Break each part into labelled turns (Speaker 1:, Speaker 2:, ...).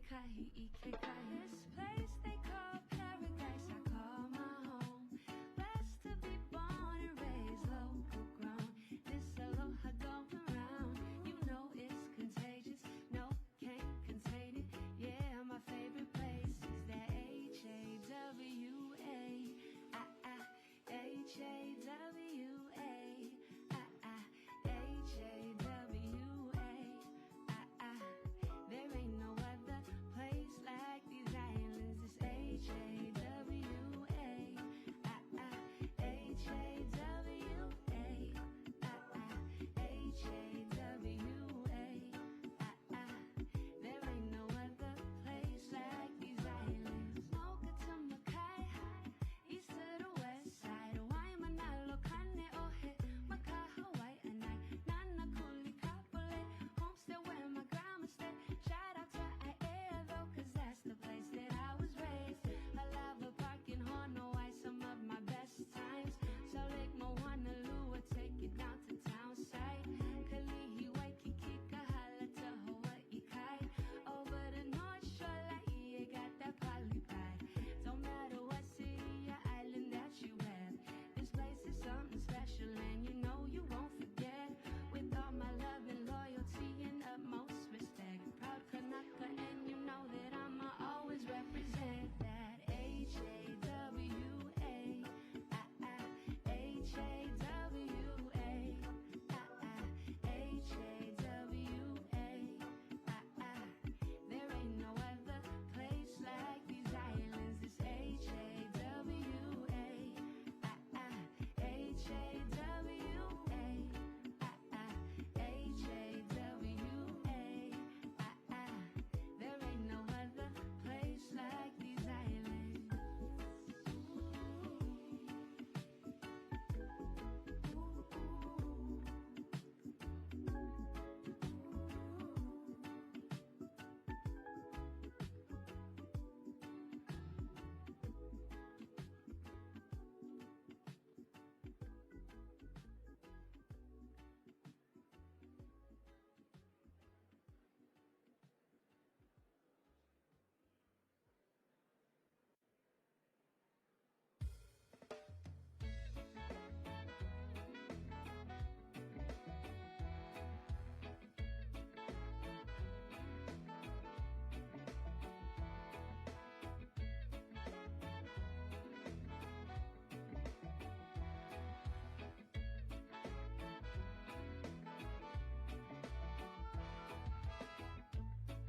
Speaker 1: This place they call paradise, I call my home. Blessed to be born and raised, local grown. This aloha going around, you know it's contagious. No, can't contain it. Yeah, my favorite place is that HAWA. There ain't no other place like these islands. It's HAWA. There ain't no other place like these islands. Mocha to Makai, east to the west side. Waimanalo, Kane, Ohe, Maka, Hawaii, and Nana, Kuli, Kapole, homestead where my grandma stayed. Shout out to Aiea though, cause that's the place that I was raised. Halava Park in Honolulu, some of my best times. So Lake Moanalua, we'll take it down to town side. Kalihi, Waikiki, Kahala to Hawaii Kai. Over the North Shore, Laie got that poly pride. Don't matter what city or island that you have, this place is something special and you know you won't forget. With all my love and loyalty and utmost respect, proud Kanaka, and you know that I'ma always represent that HAWA. There ain't no other place like these islands. It's HAWA. There ain't no other place like these islands.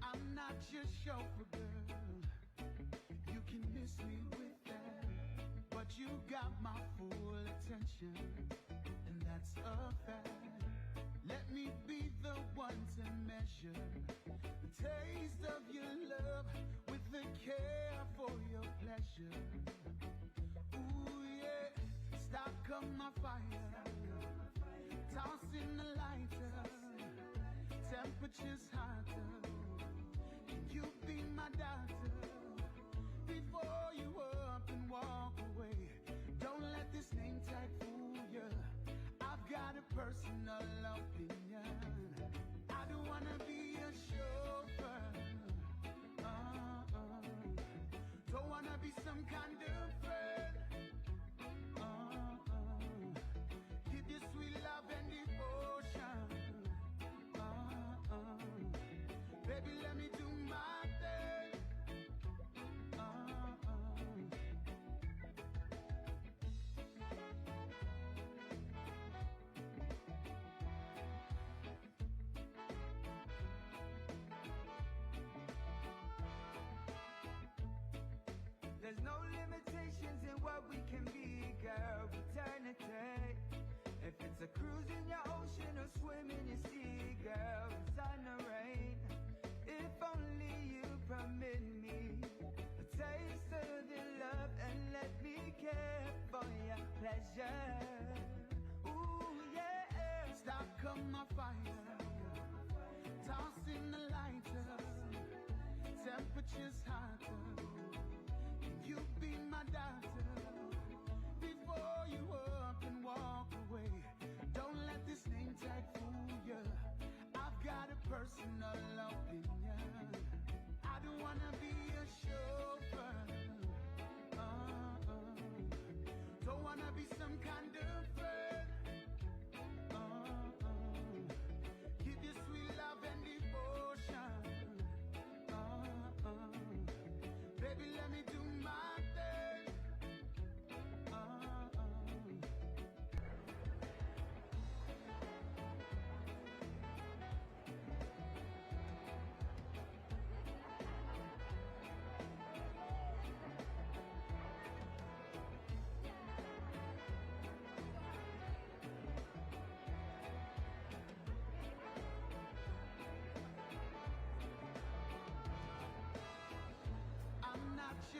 Speaker 2: I'm not your chauffeur, girl. You can miss me with that, but you got my full attention, and that's a fact. Let me be the one to measure the taste of your love with the care for your pleasure. Ooh yeah, stock up my fire, toss in the lighter, temperature's hotter. You be my doctor before you up and walk away. Don't let this name tag fool you. I've got a personal opinion. I don't wanna be a chauffeur. Don't wanna be some kind of friend. Give you sweet love and devotion. Baby, let me do my thing.
Speaker 3: There's no limitations in what we can be, girl. Eternity. If it's a cruise in your ocean or swim in your sea, girl, sun or rain. If only you permit me a taste of your love and let me care for your pleasure. Ooh yeah.
Speaker 2: Stock up my fire, toss in the lighter, temperature's hotter. You be my doctor before you up and walk away. Don't let this name tag fool you. I've got a personal opinion. I don't want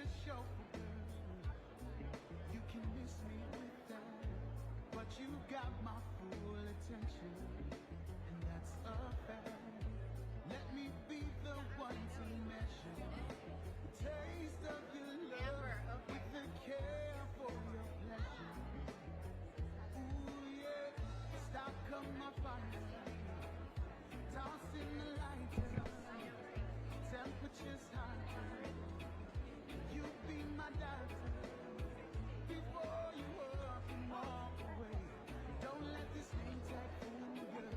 Speaker 2: your chauffeur, girl. You can miss me with that, but you got my full attention, and that's a fact. Let me be the one to measure the taste of your love with the care for your pleasure. Ooh yeah, stop come my fire, tossing the lighter, temperatures higher. You be my doctor before you up and walk away. Don't let this name tag fool you.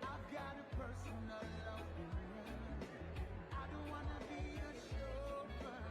Speaker 2: I've got a personal opinion. I don't wanna be a chauffeur.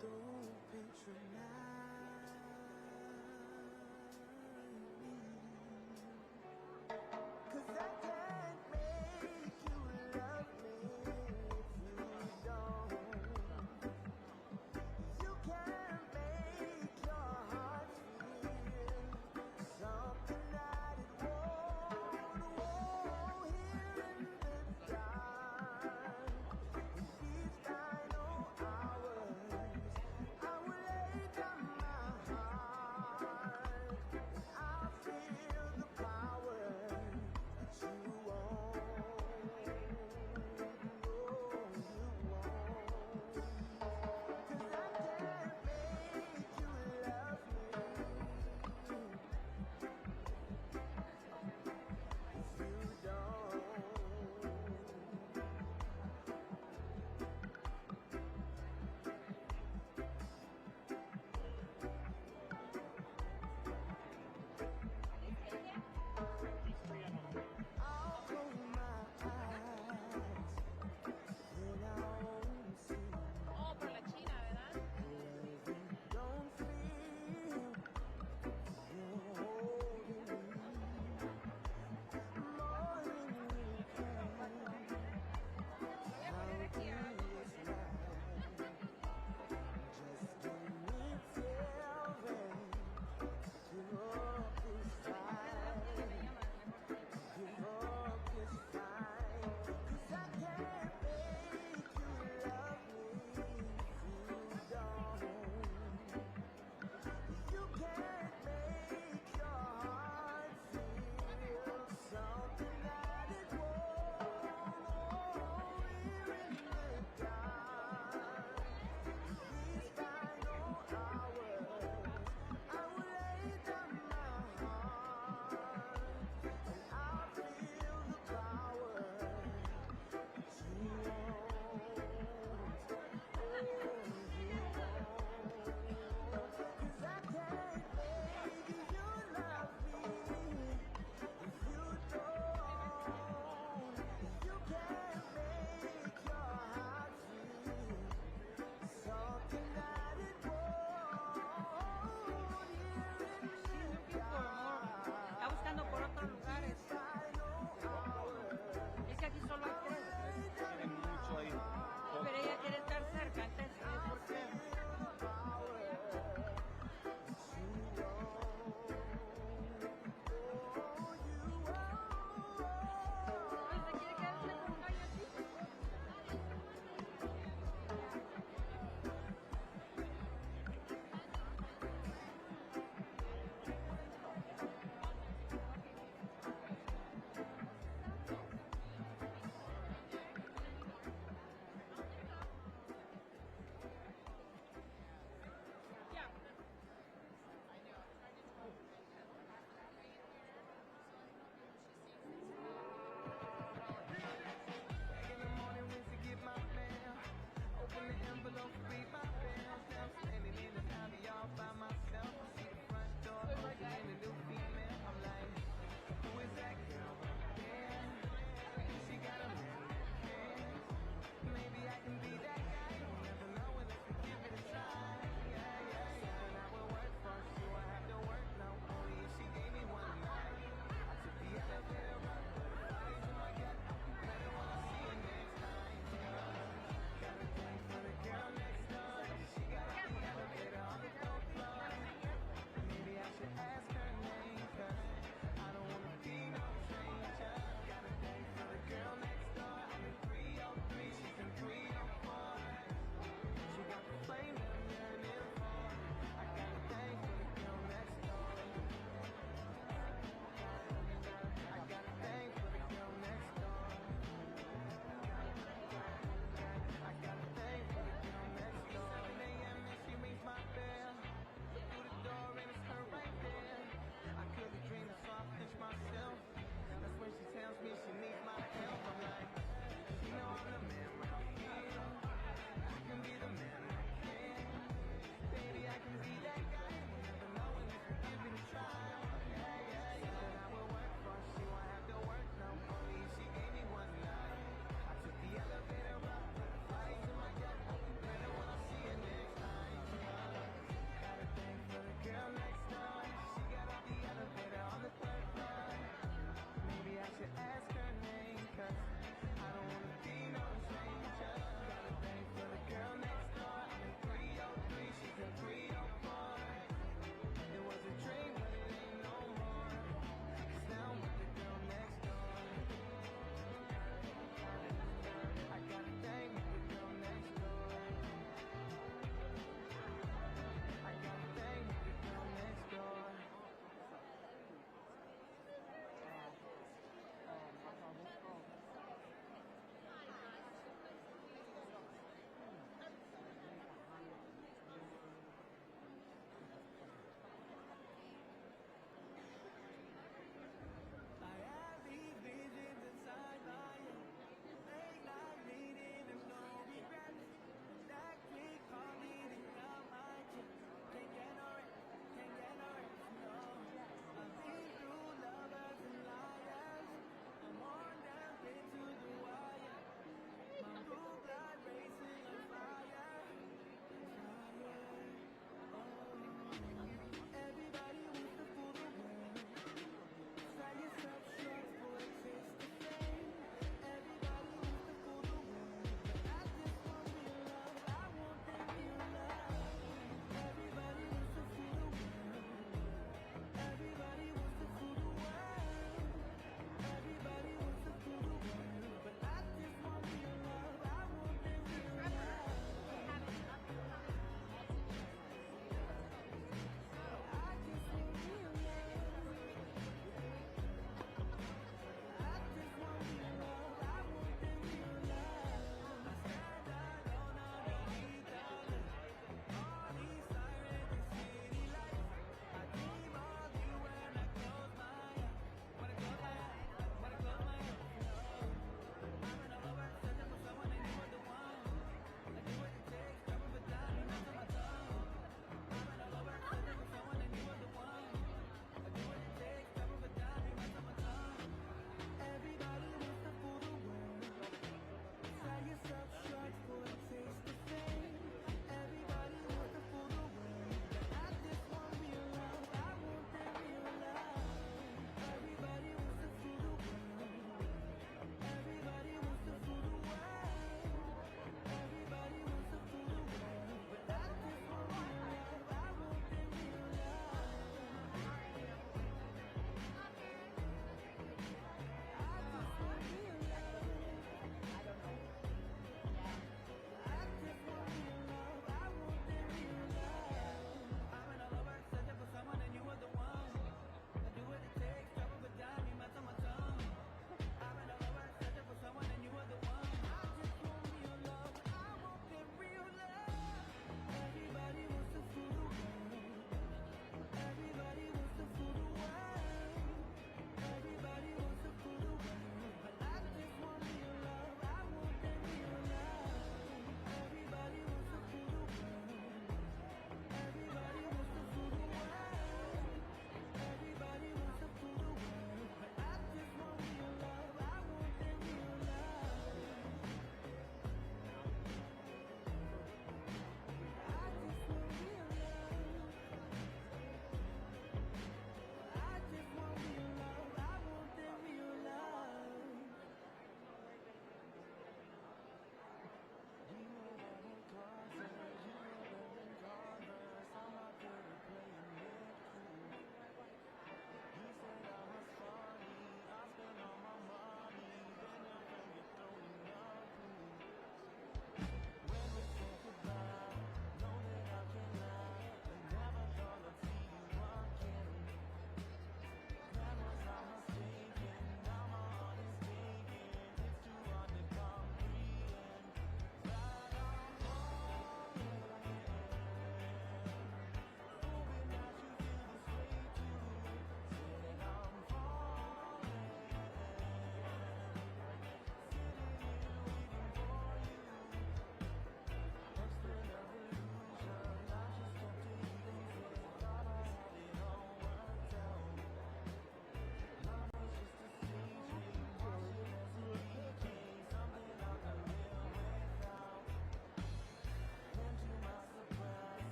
Speaker 2: Don't patronize me, 'cause I can't make you love me if you don't. You can't make your heart feel something that it won't. Here in the dark, in these final hours, I will lay down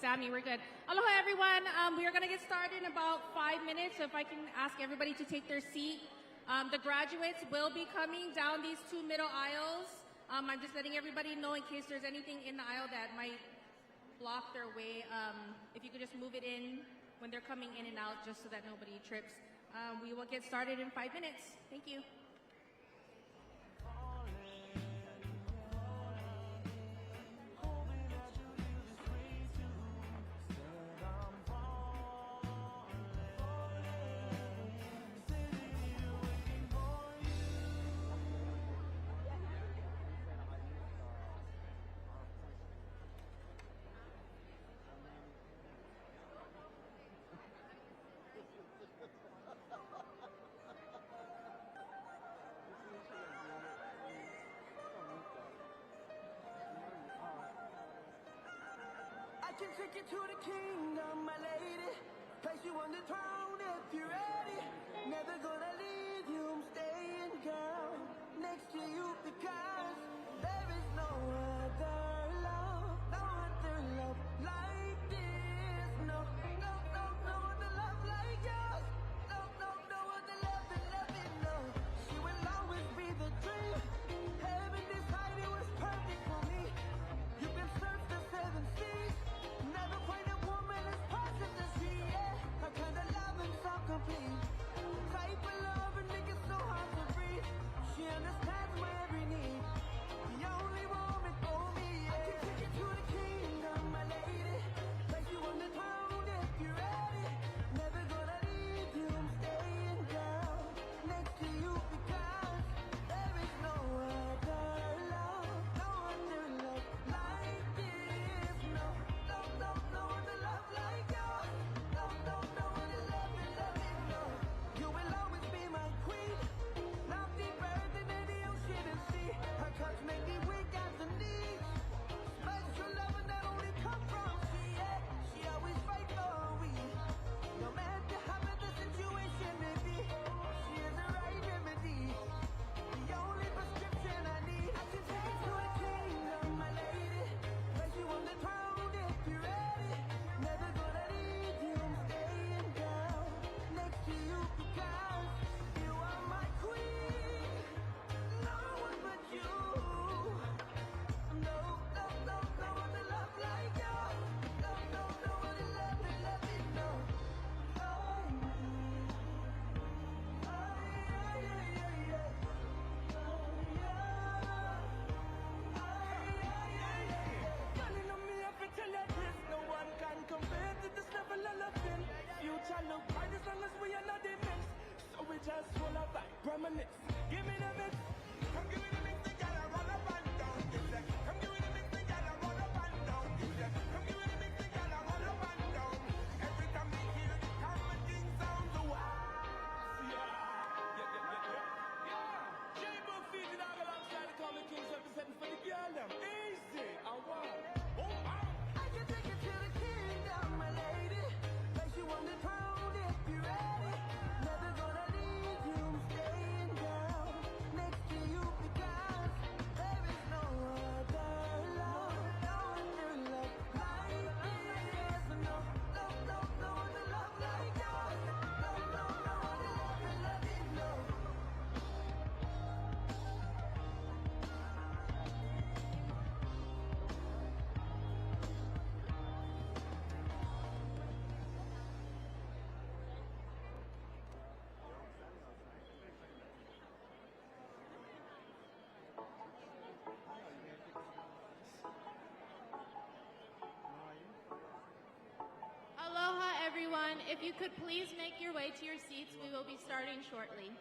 Speaker 4: Sammy, we're good. Aloha, everyone. We are going to get started in about 5 minutes. So if I can ask everybody to take their seat. The graduates will be coming down these two middle aisles. I'm just letting everybody know in case there's anything in the aisle that might block their way. If you could just move it in when they're coming in and out, just so that nobody trips. We will get started in 5 minutes. Thank you.
Speaker 3: I can take you to the kingdom, my lady. Place you on the throne if you're ready. Never gonna leave you, I'm staying, girl, next to you because there is no other love, no other love like this. No, no, no, no other love like yours. No, no, no other love than loving, no. She will always be the dream. Heaven decided was perfect for me. You can search the seven seas. Never find a woman as perfect as she, yeah. Her kind of love is so complete. Type of love and make it so hard to breathe. She understands my every need. The only woman for me, yeah. I can take you to the kingdom, my lady. Place you on the throne if you're ready. Never gonna leave you, I'm staying down next to you because there is no other love, no other love like this. No, no, no, no other love like yours. No, no, no other love than loving, no. You will always be my queen. Love deeper than any ocean and sea. Her touch make me weak as a knee. Special love that only comes from she, yeah. She always fight for we. No matter how bad the situation may be, she is the right remedy. The only prescription I need. I can take you to the kingdom, my lady. Place you on the throne if you're ready. Never gonna leave you, I'm staying down next to you because you are my queen. No one but you. No, no, no, no other love like yours. No, no, no other love than loving, no. Oh, yeah, yeah, yeah, yeah. Darling, on me, I can tell you this. No one can compare to this level of loving. Future look bright as long as we are not immense. So we just roll up like permanence. Give me the mix. Come give me the mix, the gal, I roll up and down. Give that. Come give me the mix, the gal, I roll up and down. Give that. Come give me the mix, the gal, I roll up and down. Every time they hear the commenting sounds, oh wow. Yeah. J-Book featured out alongside the Common Kings representing for the girl them. Easy, I want. I can take you to the kingdom, my lady. Place you on the throne if you're ready. Never gonna leave you, I'm staying down next to you because there is no other love, no other love like this. No, no, no, no other love like yours. No, no, no other love than loving, no.
Speaker 4: Aloha, everyone. If you could please make your way to your seats, we will be starting shortly.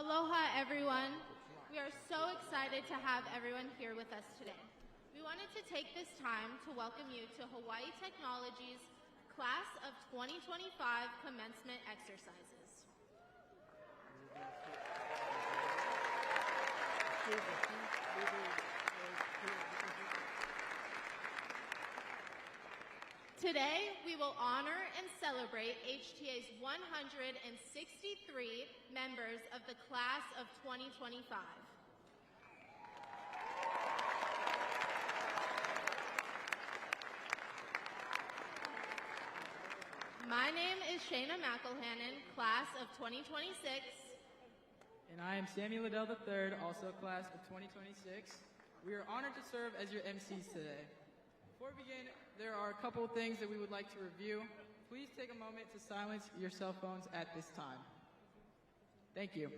Speaker 5: Aloha, everyone. We are so excited to have everyone here with us today. We wanted to take this time to welcome you to Hawaii Technology's Class of 2025 Commencement Exercises. Today, we will honor and celebrate HTA's 163 members of the Class of 2025. My name is Shayna McElhannon, Class of 2026.
Speaker 6: And I am Samuel Liddell III, also Class of 2026. We are honored to serve as your MCs today. Before we begin, there are a couple of things that we would like to review. Please take a moment to silence your cell phones at this time. Thank you.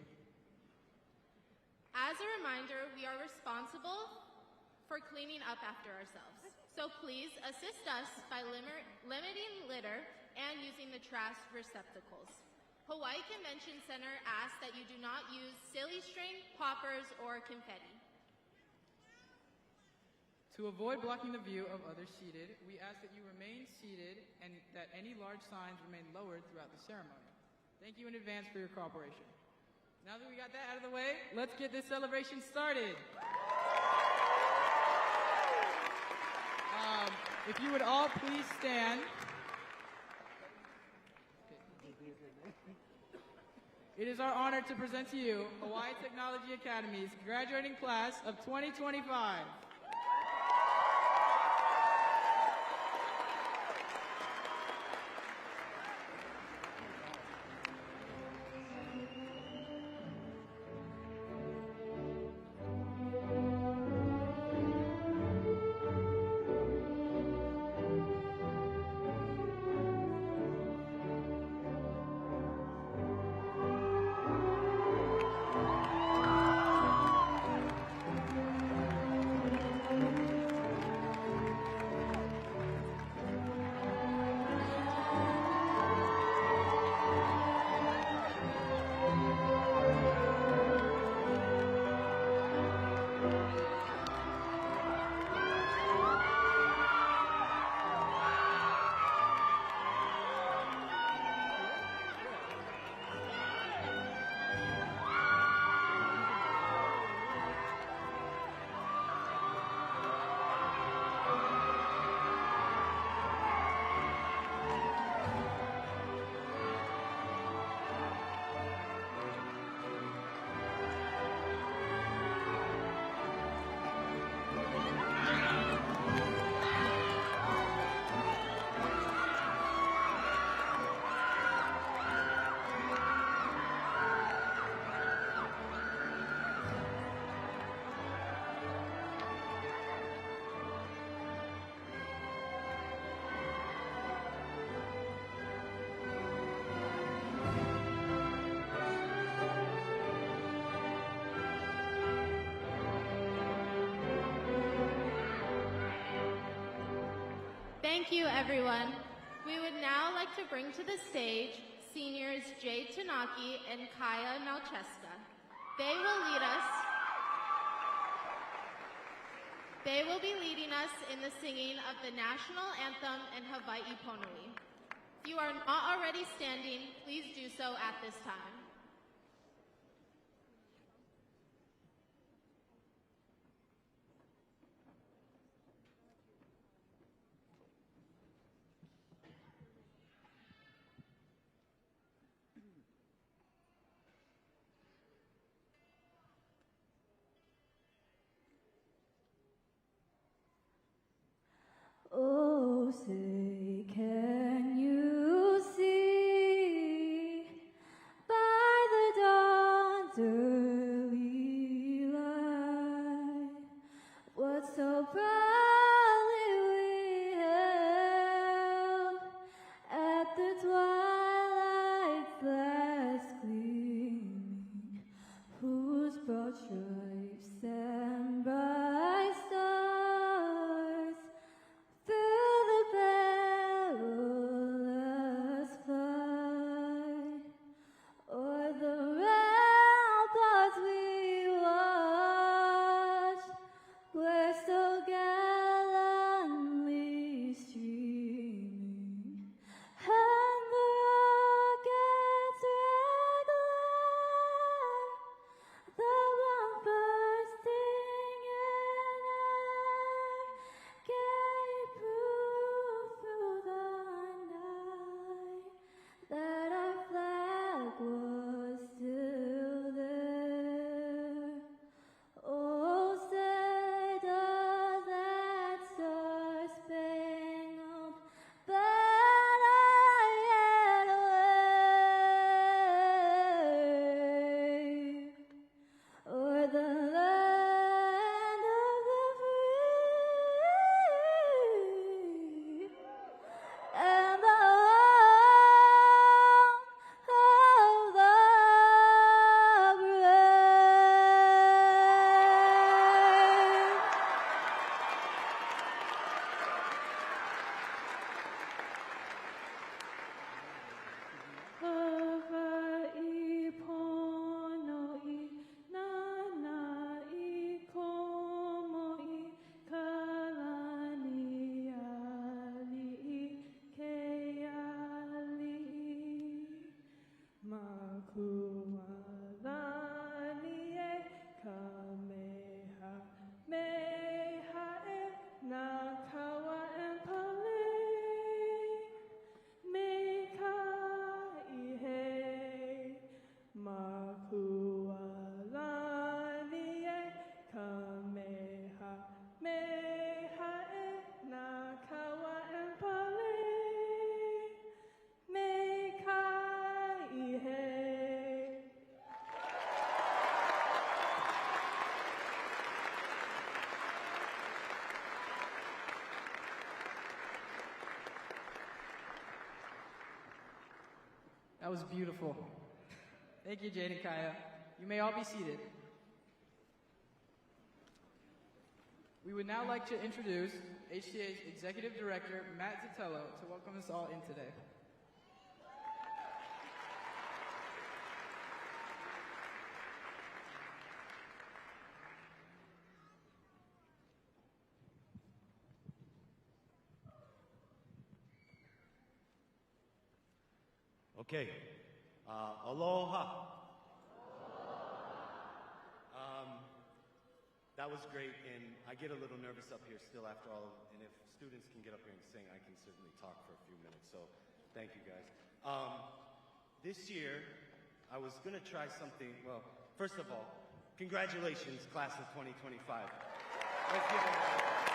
Speaker 5: As a reminder, we are responsible for cleaning up after ourselves. So please assist us by limiting litter and using the trash receptacles. Hawaii Convention Center asks that you do not use silly string, poppers, or confetti.
Speaker 6: To avoid blocking the view of others seated, we ask that you remain seated and that any large signs remain lowered throughout the ceremony. Thank you in advance for your cooperation. Now that we got that out of the way, let's get this celebration started. If you would all please stand. It is our honor to present to you Hawaii Technology Academy's graduating class of 2025.
Speaker 5: Thank you, everyone. We would now like to bring to the stage seniors Jay Tanaki and Kaya Malcheska. They will be leading us in the singing of the national anthem and Hawaii Ponui. If you are not already standing, please do so at this time.
Speaker 7: Oh, say, can you see by the dawn's early light what so proudly we hailed at the twilight's last gleaming, whose broad stripes and bright stars through the
Speaker 6: That was beautiful. Thank you, Jade and Kaya. You may all be seated. We would now like to introduce HTA's Executive Director, Matt Zitello, to welcome us all in today.
Speaker 8: Okay, aloha. That was great, and I get a little nervous up here still after all, and if students can get up here and sing, I can certainly talk for a few minutes, so thank you guys. This year, I was gonna try something, well, first of all, congratulations, class of 2025. Let's give them a round.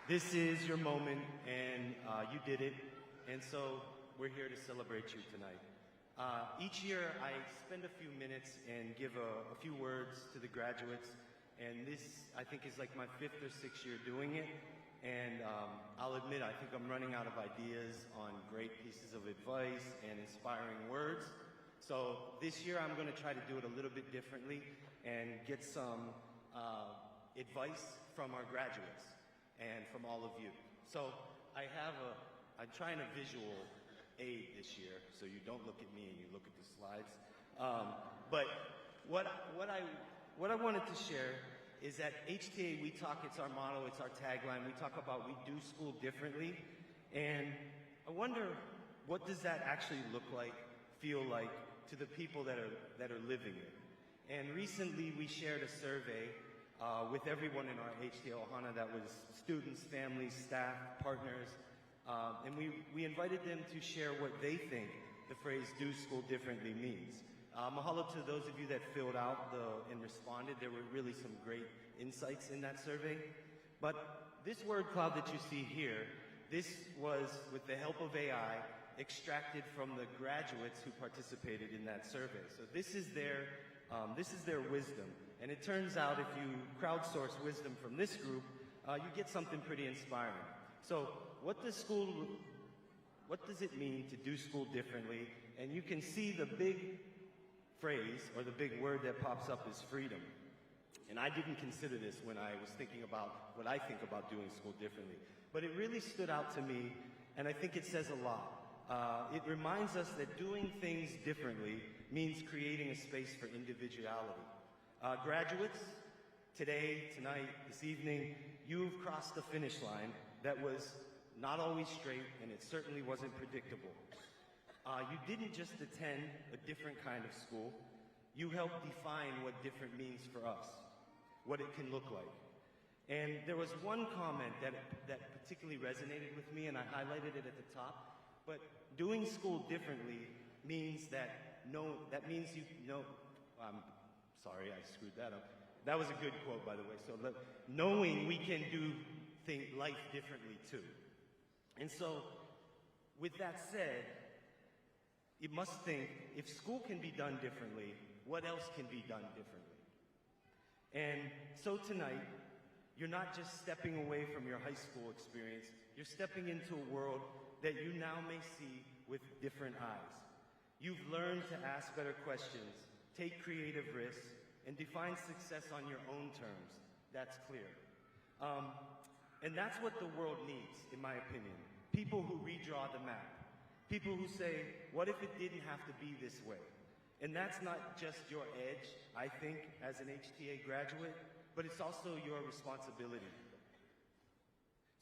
Speaker 8: This is your moment, and you did it, and so we're here to celebrate you tonight. Each year, I spend a few minutes and give a few words to the graduates, and this, I think, is like my 5th or 6th year doing it, and I'll admit, I think I'm running out of ideas on great pieces of advice and inspiring words, so this year I'm going to try to do it a little bit differently and get some advice from our graduates and from all of you. So I'm trying a visual aid this year, so you don't look at me and you look at the slides. But what I wanted to share is that HTA, we talk, it's our motto, it's our tagline. We talk about we do school differently, and I wonder, what does that actually look like, feel like to the people that are living it? And recently we shared a survey with everyone in our HTA Ohana, that was students, families, staff, partners, and we invited them to share what they think the phrase "do school differently" means. Mahalo to those of you that filled out and responded. There were really some great insights in that survey. But this word cloud that you see here, this was, with the help of AI, extracted from the graduates who participated in that survey. So this is their wisdom. And it turns out if you crowdsource wisdom from this group, you get something pretty inspiring. So what does it mean to do school differently? And you can see the big phrase, or the big word that pops up, is freedom. And I didn't consider this when I was thinking about what I think about doing school differently. But it really stood out to me, and I think it says a lot. It reminds us that doing things differently means creating a space for individuality. Graduates, today, tonight, this evening, you've crossed the finish line that was not always straight, and it certainly wasn't predictable. You didn't just attend a different kind of school. You helped define what different means for us, what it can look like. And there was one comment that particularly resonated with me, and I highlighted it at the top. But doing school differently means sorry, I screwed that up. That was a good quote, by the way. So knowing we can do life differently too. And so, with that said, you must think, if school can be done differently, what else can be done differently? And so tonight, you're not just stepping away from your high school experience, you're stepping into a world that you now may see with different eyes. You've learned to ask better questions, take creative risks, and define success on your own terms. That's clear. And that's what the world needs, in my opinion. People who redraw the map. People who say, what if it didn't have to be this way? And that's not just your edge, I think, as an HTA graduate, but it's also your responsibility.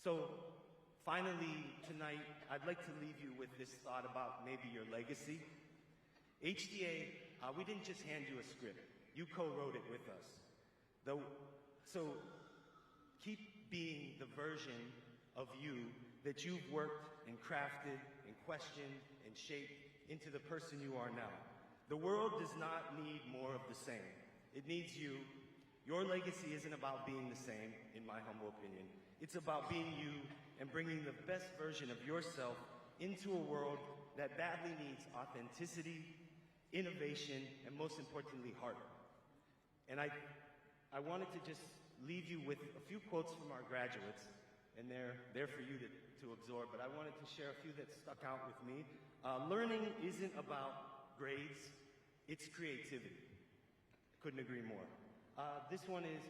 Speaker 8: So, finally, tonight, I'd like to leave you with this thought about maybe your legacy. HTA, we didn't just hand you a script. You co-wrote it with us. So, keep being the version of you that you've worked and crafted and questioned and shaped into the person you are now. The world does not need more of the same. It needs you. Your legacy isn't about being the same, in my humble opinion. It's about being you and bringing the best version of yourself into a world that badly needs authenticity, innovation, and most importantly, heart. And I wanted to just leave you with a few quotes from our graduates and they're there for you to absorb, but I wanted to share a few that stuck out with me. Learning isn't about grades, it's creativity. Couldn't agree more. This one is,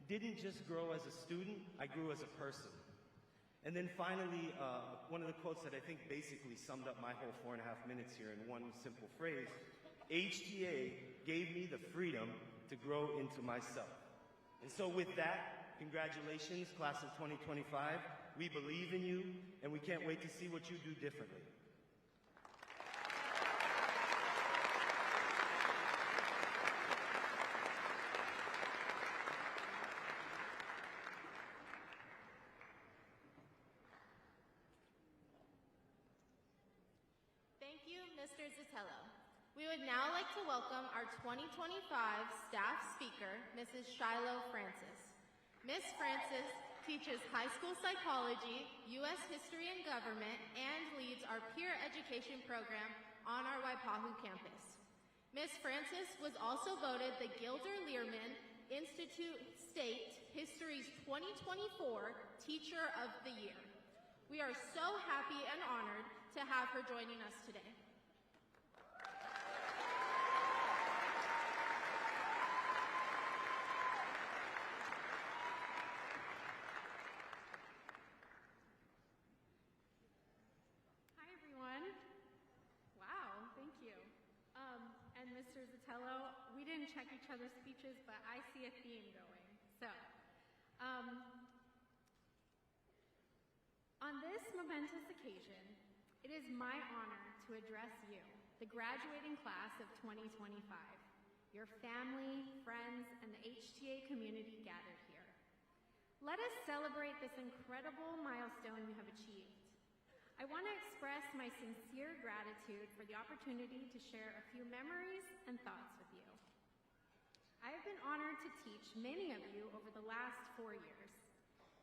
Speaker 8: didn't just grow as a student, I grew as a person. And then finally, one of the quotes that I think basically summed up my whole 4.5 minutes here in one simple phrase, HTA gave me the freedom to grow into myself. And so with that, congratulations, class of 2025. We believe in you, and we can't wait to see what you do differently.
Speaker 5: Thank you, Mr. Zitello. We would now like to welcome our 2025 staff speaker, Mrs. Shiloh Francis. Ms. Francis teaches high school psychology, U.S. history and government, and leads our peer education program on our Waipahu campus. Ms. Francis was also voted the Gilder Learman Institute State History's 2024 Teacher of the Year. We are so happy and honored to have her joining us today.
Speaker 9: Hi, everyone. Wow, thank you. And Mr. Zitello, we didn't check each other's speeches, but I see a theme going. So, on this momentous occasion, it is my honor to address you, the graduating class of 2025, your family, friends, and the HTA community gathered here. Let us celebrate this incredible milestone you have achieved. I want to express my sincere gratitude for the opportunity to share a few memories and thoughts with you. I have been honored to teach many of you over the last 4 years,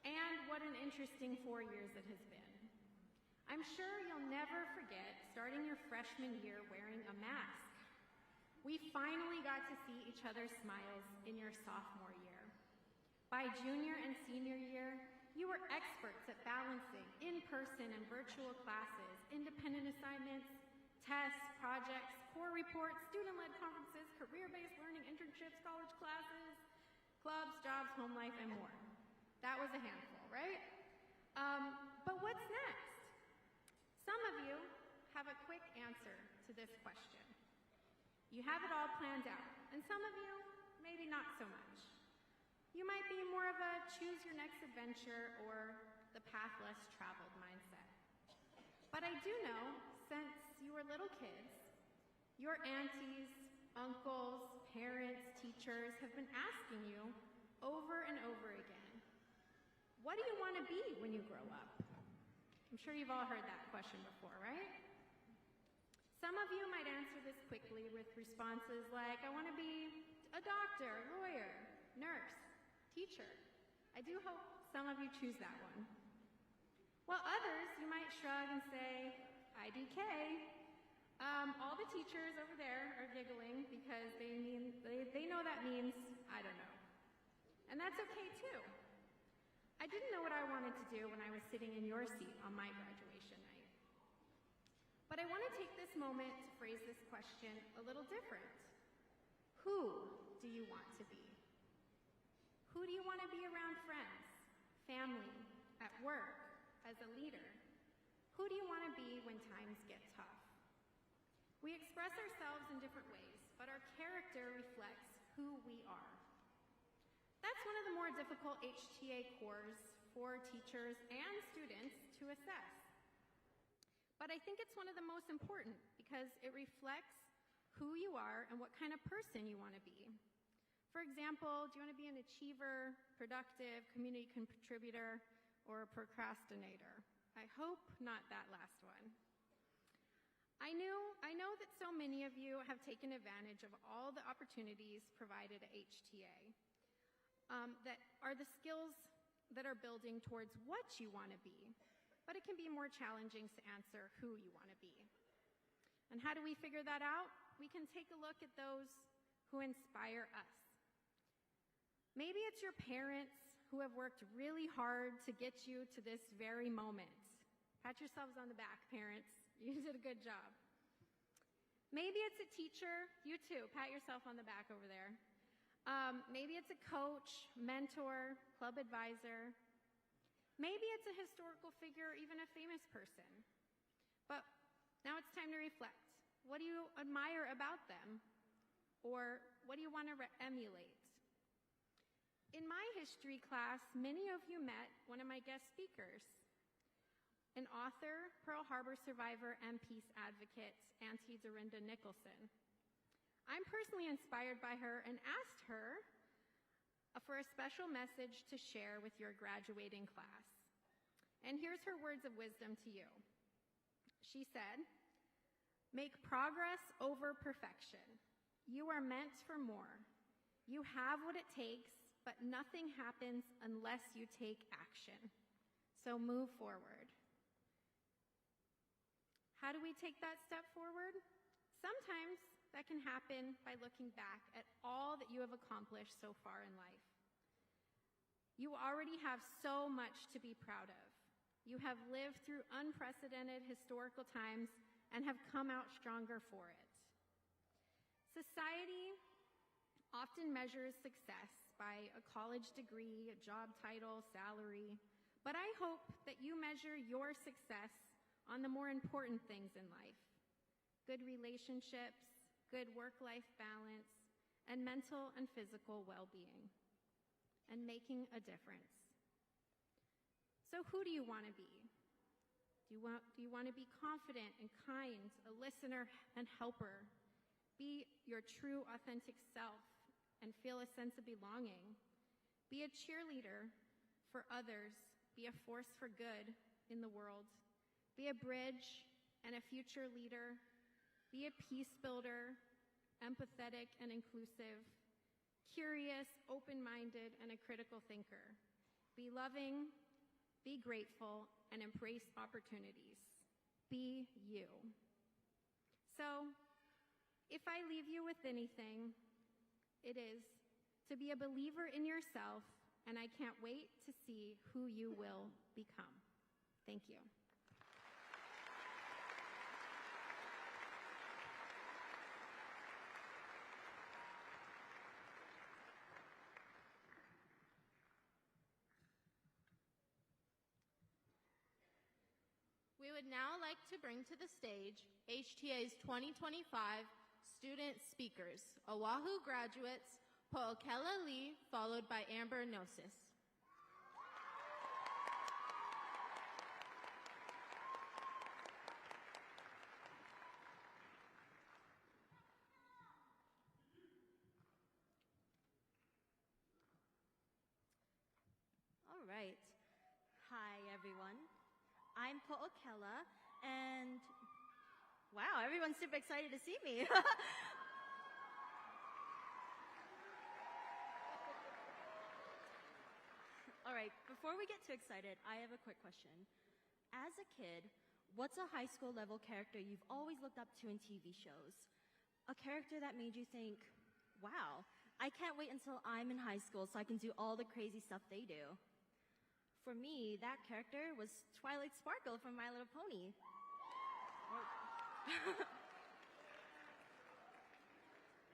Speaker 9: and what an interesting 4 years it has been. I'm sure you'll never forget starting your freshman year wearing a mask. We finally got to see each other's smiles in your sophomore year. By junior and senior year, you were experts at balancing in-person and virtual classes, independent assignments, tests, projects, core reports, student-led conferences, career-based learning, internships, college classes, clubs, jobs, home life, and more. That was a handful, right? But what's next? Some of you have a quick answer to this question. You have it all planned out, and some of you, maybe not so much. You might be more of a choose your next adventure or the path less traveled mindset. But I do know, since you were little kids, your aunties, uncles, parents, teachers have been asking you over and over again, what do you want to be when you grow up? I'm sure you've all heard that question before, right? Some of you might answer this quickly with responses like, I want to be a doctor, lawyer, nurse, teacher. I do hope some of you choose that one. While others, you might shrug and say, IDK. All the teachers over there are giggling because they know that means, I don't know. And that's okay too. I didn't know what I wanted to do when I was sitting in your seat on my graduation night. But I want to take this moment to phrase this question a little different. Who do you want to be? Who do you want to be around friends, family, at work, as a leader? Who do you want to be when times get tough? We express ourselves in different ways, but our character reflects who we are. That's one of the more difficult HTA cores for teachers and students to assess. But I think it's one of the most important because it reflects who you are and what kind of person you want to be. For example, do you want to be an achiever, productive, community contributor, or a procrastinator? I hope not that last one. I know that so many of you have taken advantage of all the opportunities provided at HTA. That are the skills that are building towards what you want to be, but it can be more challenging to answer who you want to be. And how do we figure that out? We can take a look at those who inspire us. Maybe it's your parents, who have worked really hard to get you to this very moment. Pat yourselves on the back, parents. You did a good job. Maybe it's a teacher. You too. Pat yourself on the back over there. Maybe it's a coach, mentor, club advisor. Maybe it's a historical figure or even a famous person. But now it's time to reflect. What do you admire about them? Or what do you want to emulate? In my history class, many of you met one of my guest speakers, an author, Pearl Harbor survivor, and peace advocate, Auntie Dorinda Nicholson. I'm personally inspired by her and asked her for a special message to share with your graduating class. And here's her words of wisdom to you. She said, "Make progress over perfection. You are meant for more. You have what it takes, but nothing happens unless you take action. So move forward." How do we take that step forward? Sometimes that can happen by looking back at all that you have accomplished so far in life. You already have so much to be proud of. You have lived through unprecedented historical times and have come out stronger for it. Society often measures success by a college degree, a job title, salary, but I hope that you measure your success on the more important things in life: good relationships, good work-life balance, and mental and physical well-being, and making a difference. So who do you want to be? Do you want to be confident and kind, a listener and helper? Be your true, authentic self and feel a sense of belonging. Be a cheerleader for others. Be a force for good in the world. Be a bridge and a future leader. Be a peace builder, empathetic and inclusive, curious, open-minded, and a critical thinker. Be loving, be grateful, and embrace opportunities. Be you. So, if I leave you with anything, it is to be a believer in yourself, and I can't wait to see who you will become. Thank you.
Speaker 5: We would now like to bring to the stage HTA's 2025 student speakers, Oahu graduates, Po'okela Lee, followed by Amber Gnosis.
Speaker 10: All right. Hi, everyone. I'm Po'okela, and wow, everyone's super excited to see me. All right, before we get too excited, I have a quick question. As a kid, what's a high school level character you've always looked up to in TV shows? A character that made you think, wow, I can't wait until I'm in high school so I can do all the crazy stuff they do. For me, that character was Twilight Sparkle from My Little Pony.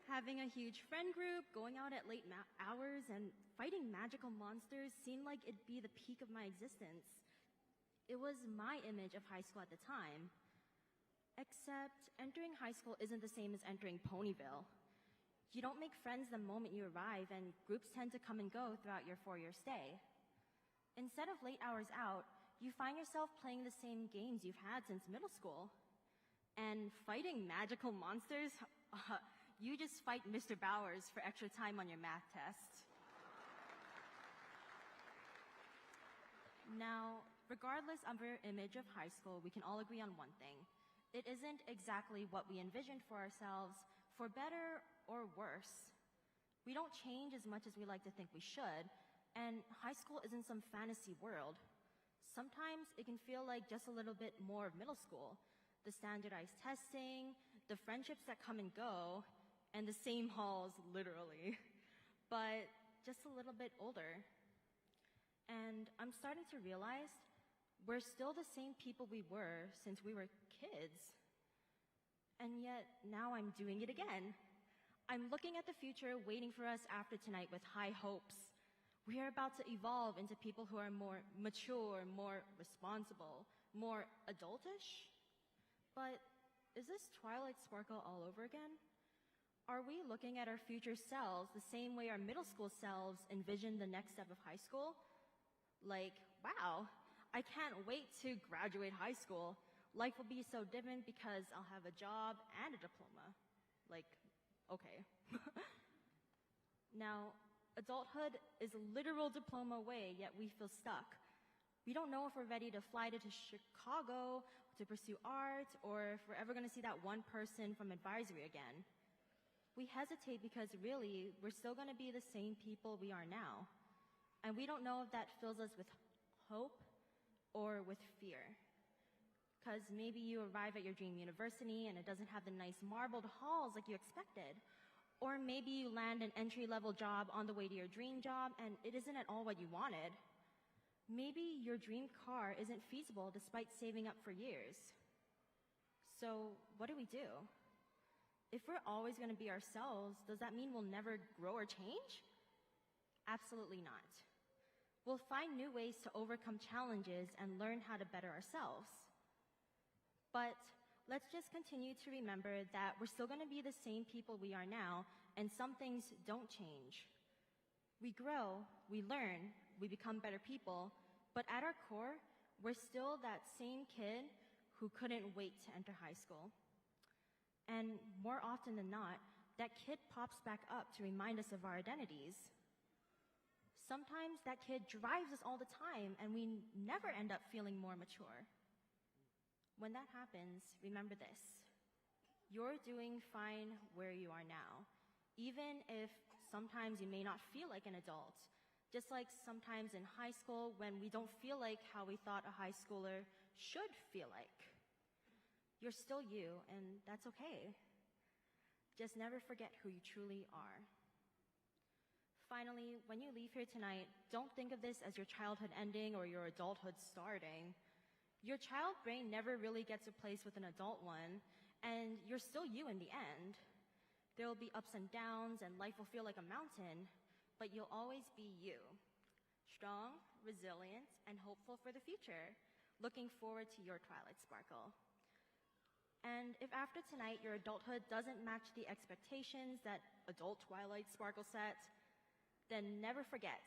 Speaker 10: Having a huge friend group, going out at late hours, and fighting magical monsters seemed like it'd be the peak of my existence. It was my image of high school at the time. Except entering high school isn't the same as entering Ponyville. You don't make friends the moment you arrive, and groups tend to come and go throughout your 4-year stay. Instead of late hours out, you find yourself playing the same games you've had since middle school. And fighting magical monsters, you just fight Mr. Bowers for extra time on your math test. Now, regardless of our image of high school, we can all agree on one thing. It isn't exactly what we envisioned for ourselves, for better or worse. We don't change as much as we like to think we should, and high school isn't some fantasy world. Sometimes it can feel like just a little bit more of middle school. The standardized testing, the friendships that come and go, and the same halls, literally. But just a little bit older. And I'm starting to realize we're still the same people we were since we were kids. And yet, now I'm doing it again. I'm looking at the future waiting for us after tonight with high hopes. We are about to evolve into people who are more mature, more responsible, more adultish. But is this Twilight Sparkle all over again? Are we looking at our future selves the same way our middle school selves envisioned the next step of high school? Like, wow, I can't wait to graduate high school. Life will be so different because I'll have a job and a diploma. Like, okay. Now, adulthood is a literal diploma away, yet we feel stuck. We don't know if we're ready to fly to Chicago to pursue art, or if we're ever going to see that one person from advisory again. We hesitate because really, we're still going to be the same people we are now. And we don't know if that fills us with hope or with fear. Because maybe you arrive at your dream university and it doesn't have the nice marbled halls like you expected. Or maybe you land an entry-level job on the way to your dream job and it isn't at all what you wanted. Maybe your dream car isn't feasible despite saving up for years. So what do we do? If we're always going to be ourselves, does that mean we'll never grow or change? Absolutely not. We'll find new ways to overcome challenges and learn how to better ourselves. But let's just continue to remember that we're still going to be the same people we are now, and some things don't change. We grow, we learn, we become better people, but at our core, we're still that same kid who couldn't wait to enter high school. And more often than not, that kid pops back up to remind us of our identities. Sometimes that kid drives us all the time, and we never end up feeling more mature. When that happens, remember this. You're doing fine where you are now, even if sometimes you may not feel like an adult. Just like sometimes in high school when we don't feel like how we thought a high schooler should feel like. You're still you, and that's okay. Just never forget who you truly are. Finally, when you leave here tonight, don't think of this as your childhood ending or your adulthood starting. Your child brain never really gets replaced with an adult one, and you're still you in the end. There will be ups and downs, and life will feel like a mountain, but you'll always be you. Strong, resilient, and hopeful for the future. Looking forward to your Twilight Sparkle. And if after tonight your adulthood doesn't match the expectations that adult Twilight Sparkle set, then never forget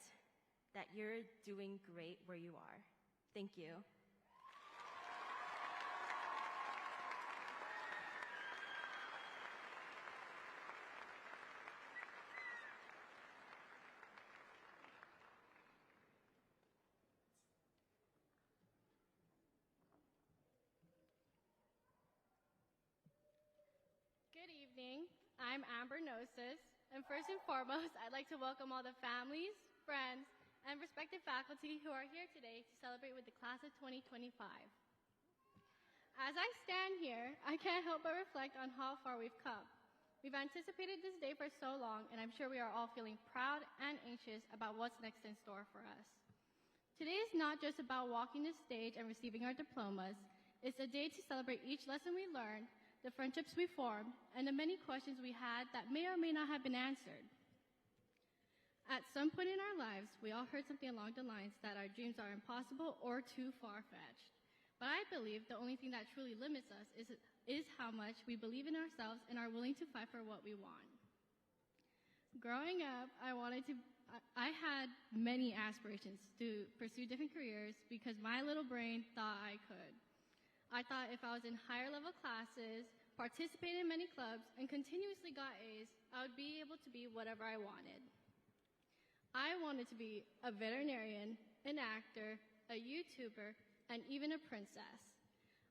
Speaker 10: that you're doing great where you are. Thank you.
Speaker 11: Good evening. I'm Amber Gnosis, and first and foremost, I'd like to welcome all the families, friends, and respected faculty who are here today to celebrate with the class of 2025. As I stand here, I can't help but reflect on how far we've come. We've anticipated this day for so long, and I'm sure we are all feeling proud and anxious about what's next in store for us. Today is not just about walking the stage and receiving our diplomas. It's a day to celebrate each lesson we learned, the friendships we formed, and the many questions we had that may or may not have been answered. At some point in our lives, we all heard something along the lines that our dreams are impossible or too far-fetched. But I believe the only thing that truly limits us is how much we believe in ourselves and are willing to fight for what we want. Growing up, I had many aspirations to pursue different careers because my little brain thought I could. I thought if I was in higher level classes, participated in many clubs, and continuously got A's, I would be able to be whatever I wanted. I wanted to be a veterinarian, an actor, a YouTuber, and even a princess.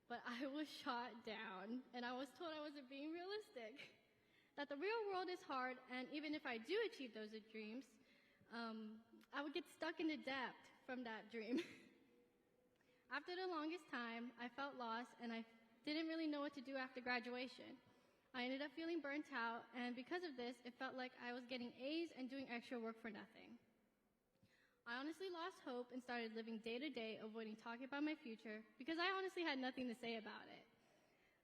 Speaker 11: But I was shot down, and I was told I wasn't being realistic. That the real world is hard, and even if I do achieve those dreams, I would get stuck in the depth from that dream. After the longest time, I felt lost, and I didn't really know what to do after graduation. I ended up feeling burnt out, and because of this, it felt like I was getting A's and doing extra work for nothing. I I honestly lost hope and started living day to day, avoiding talking about my future because I honestly had nothing to say about it.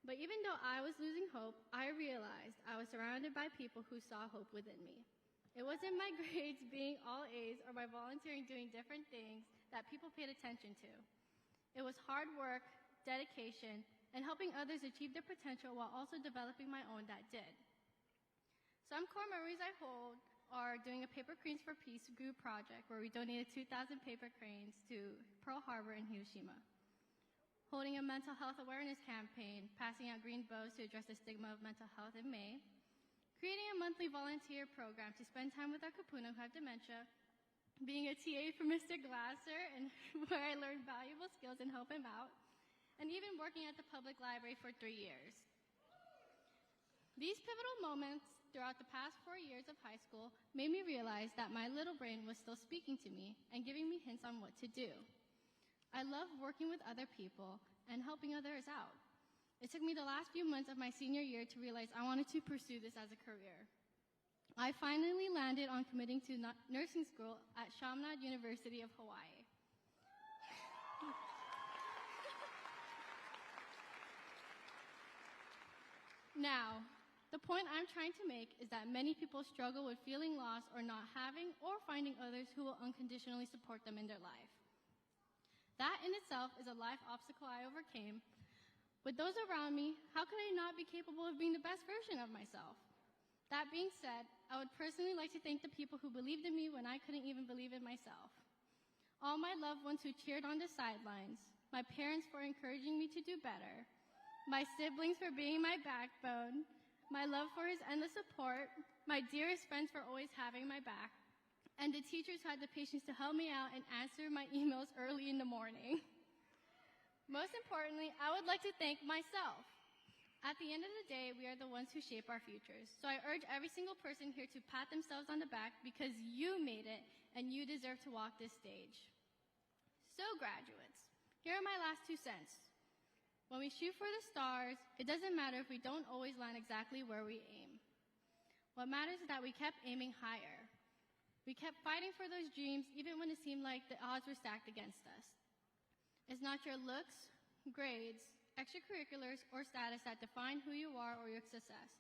Speaker 11: But even though I was losing hope, I realized I was surrounded by people who saw hope within me. It wasn't my grades being all A's or my volunteering doing different things that people paid attention to. It was hard work, dedication, and helping others achieve their potential while also developing my own that did. Some core memories I hold are doing a Paper Cranes for Peace group project where we donated 2,000 paper cranes to Pearl Harbor and Hiroshima. Holding a mental health awareness campaign, passing out green bows to address the stigma of mental health in May. Creating a monthly volunteer program to spend time with our kapuna who have dementia. Being a TA for Mr. Glasser, and where I learned valuable skills and help him out. And even working at the public library for 3 years. These pivotal moments throughout the past 4 years of high school made me realize that my little brain was still speaking to me and giving me hints on what to do. I love working with other people and helping others out. It took me the last few months of my senior year to realize I wanted to pursue this as a career. I finally landed on committing to nursing school at Chaminade University of Hawaii. Now, the point I'm trying to make is that many people struggle with feeling lost or not having or finding others who will unconditionally support them in their life. That in itself is a life obstacle I overcame. With those around me, how could I not be capable of being the best version of myself? That being said, I would personally like to thank the people who believed in me when I couldn't even believe in myself. All my loved ones who cheered on the sidelines, my parents for encouraging me to do better, my siblings for being my backbone, my love for his endless support, my dearest friends for always having my back, and the teachers who had the patience to help me out and answer my emails early in the morning. Most importantly, I would like to thank myself. At the end of the day, we are the ones who shape our futures. So I urge every single person here to pat themselves on the back because you made it and you deserve to walk this stage. So graduates, here are my last 2 cents. When we shoot for the stars, it doesn't matter if we don't always land exactly where we aim. What matters is that we kept aiming higher. We kept fighting for those dreams even when it seemed like the odds were stacked against us. It's not your looks, grades, extracurriculars, or status that define who you are or your success.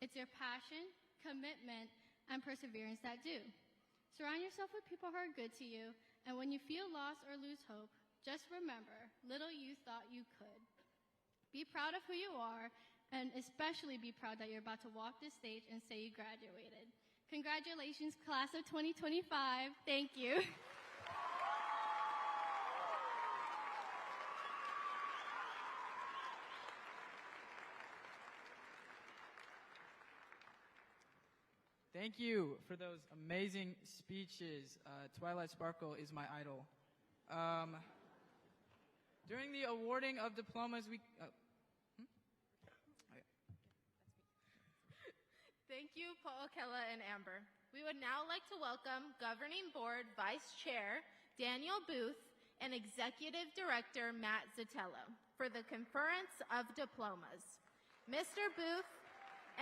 Speaker 11: It's your passion, commitment, and perseverance that do. Surround yourself with people who are good to you, and when you feel lost or lose hope, just remember, little you thought you could. Be proud of who you are, and especially be proud that you're about to walk this stage and say you graduated. Congratulations, class of 2025. Thank you.
Speaker 6: Thank you for those amazing speeches. Twilight Sparkle is my idol. During the awarding of diplomas,
Speaker 5: Thank you, Po'okela and Amber. We would now like to welcome Governing Board Vice Chair Daniel Booth and Executive Director Matt Zatello for the conference of diplomas. Mr. Booth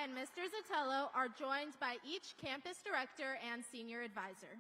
Speaker 5: and Mr. Zatello are joined by each campus director and senior advisor.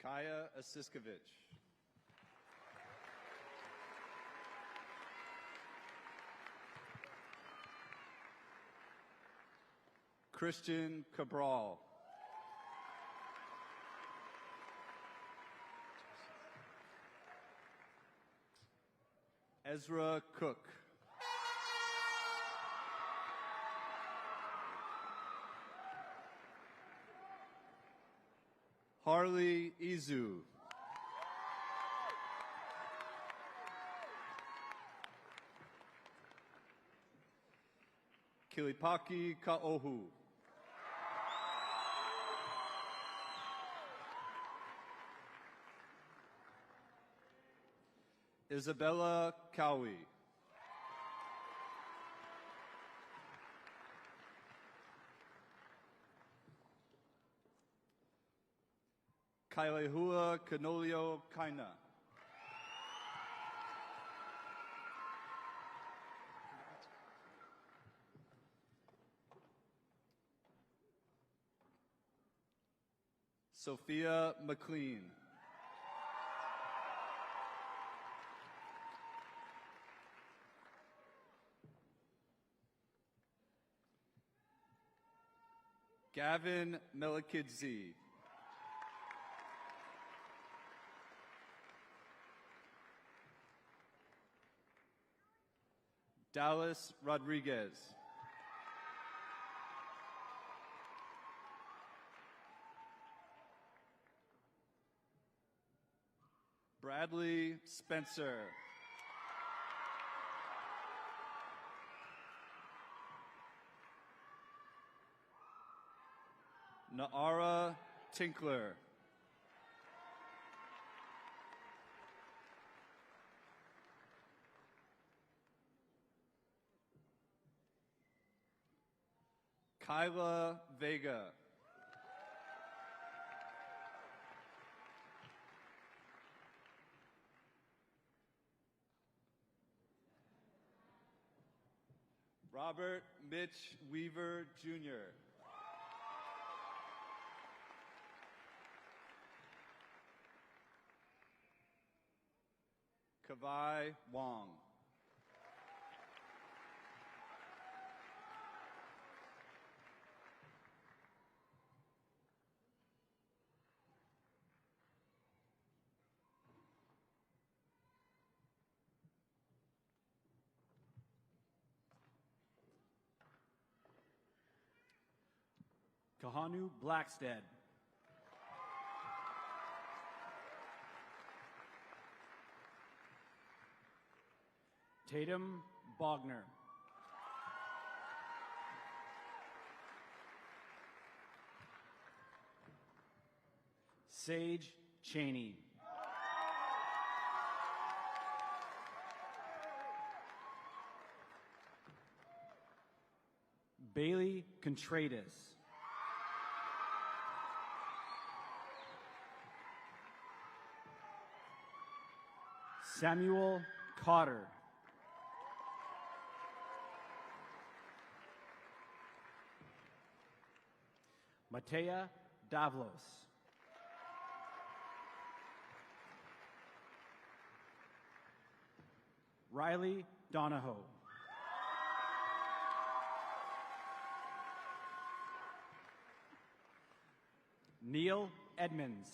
Speaker 12: Kaya Asiskovich. Christian Cabral. Ezra Cook. Harley Izu. Kilipaki Kaohu. Isabella Cowie. Kailehua Canolio Kaina. Sophia McLean. Gavin Melikidze. Dallas Rodriguez. Bradley Spencer. Naara Tinkler. Kyla Vega. Robert Mitch Weaver, Jr. Kavai Wong.
Speaker 13: Kahanu Blackstead. Tatum Bogner. Sage Cheney. Bailey Contreras. Samuel Cotter. Matea Davlos. Riley Donahoe. Neil Edmonds.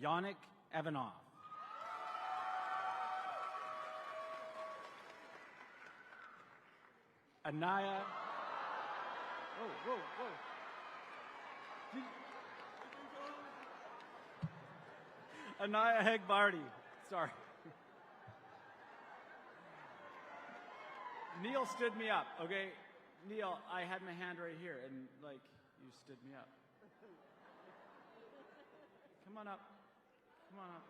Speaker 13: Yannick Evanoff. Anaya. Whoa. Anaya Hegbarty. Sorry. Neil stood me up, okay? Neil, I had my hand right here, and, like, you stood me up. Come on up. Come on up.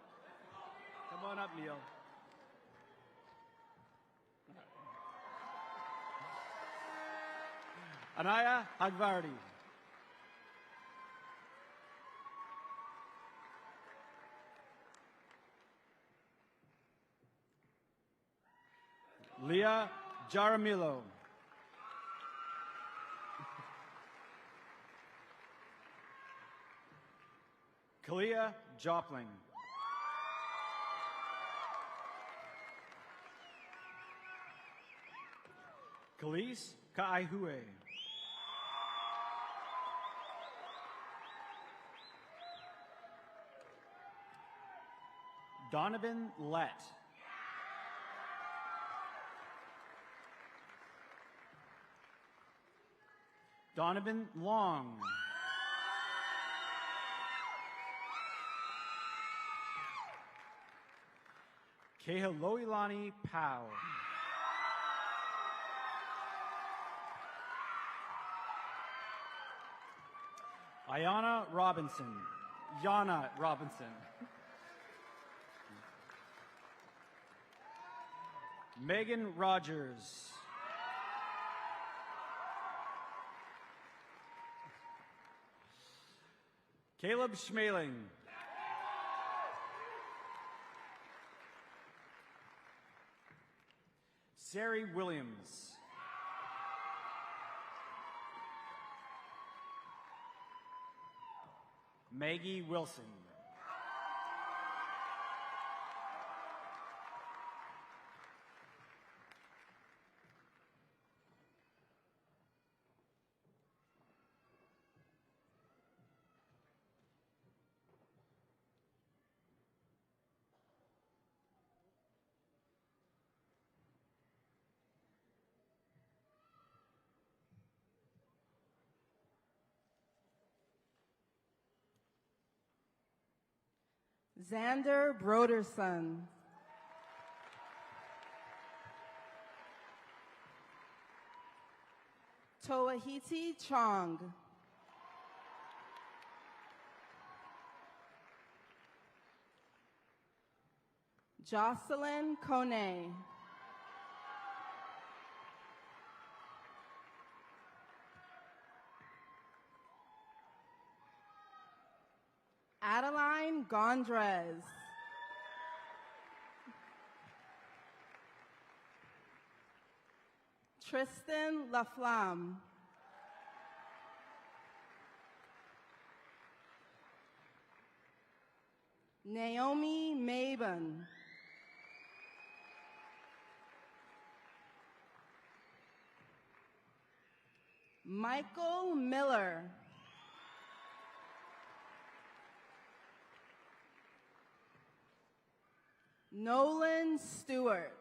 Speaker 13: Come on up, Neil. Anaya Hagvardi. Leah Jaramillo. Kalia Jopling. Khalees Kaihue. Donovan Lett. Donovan Long. Keheloilani Pau. Ayana Robinson. Yana Robinson. Megan Rogers. Caleb Schmaling. Sari Williams. Maggie Wilson.
Speaker 14: Xander Broderson. Toahiti Chong. Jocelyn Kone. Adeline Gondrez. Tristan Laflamme. Naomi Maben. Michael Miller. Nolan Stewart.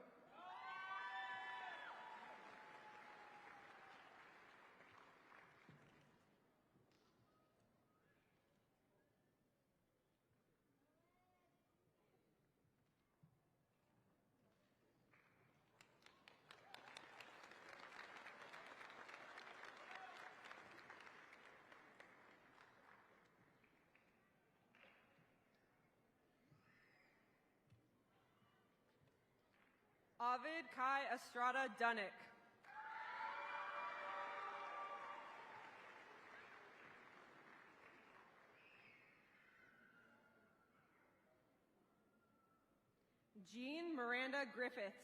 Speaker 15: Ovid Kai Estrada Dunnick. Jean Miranda Griffiths.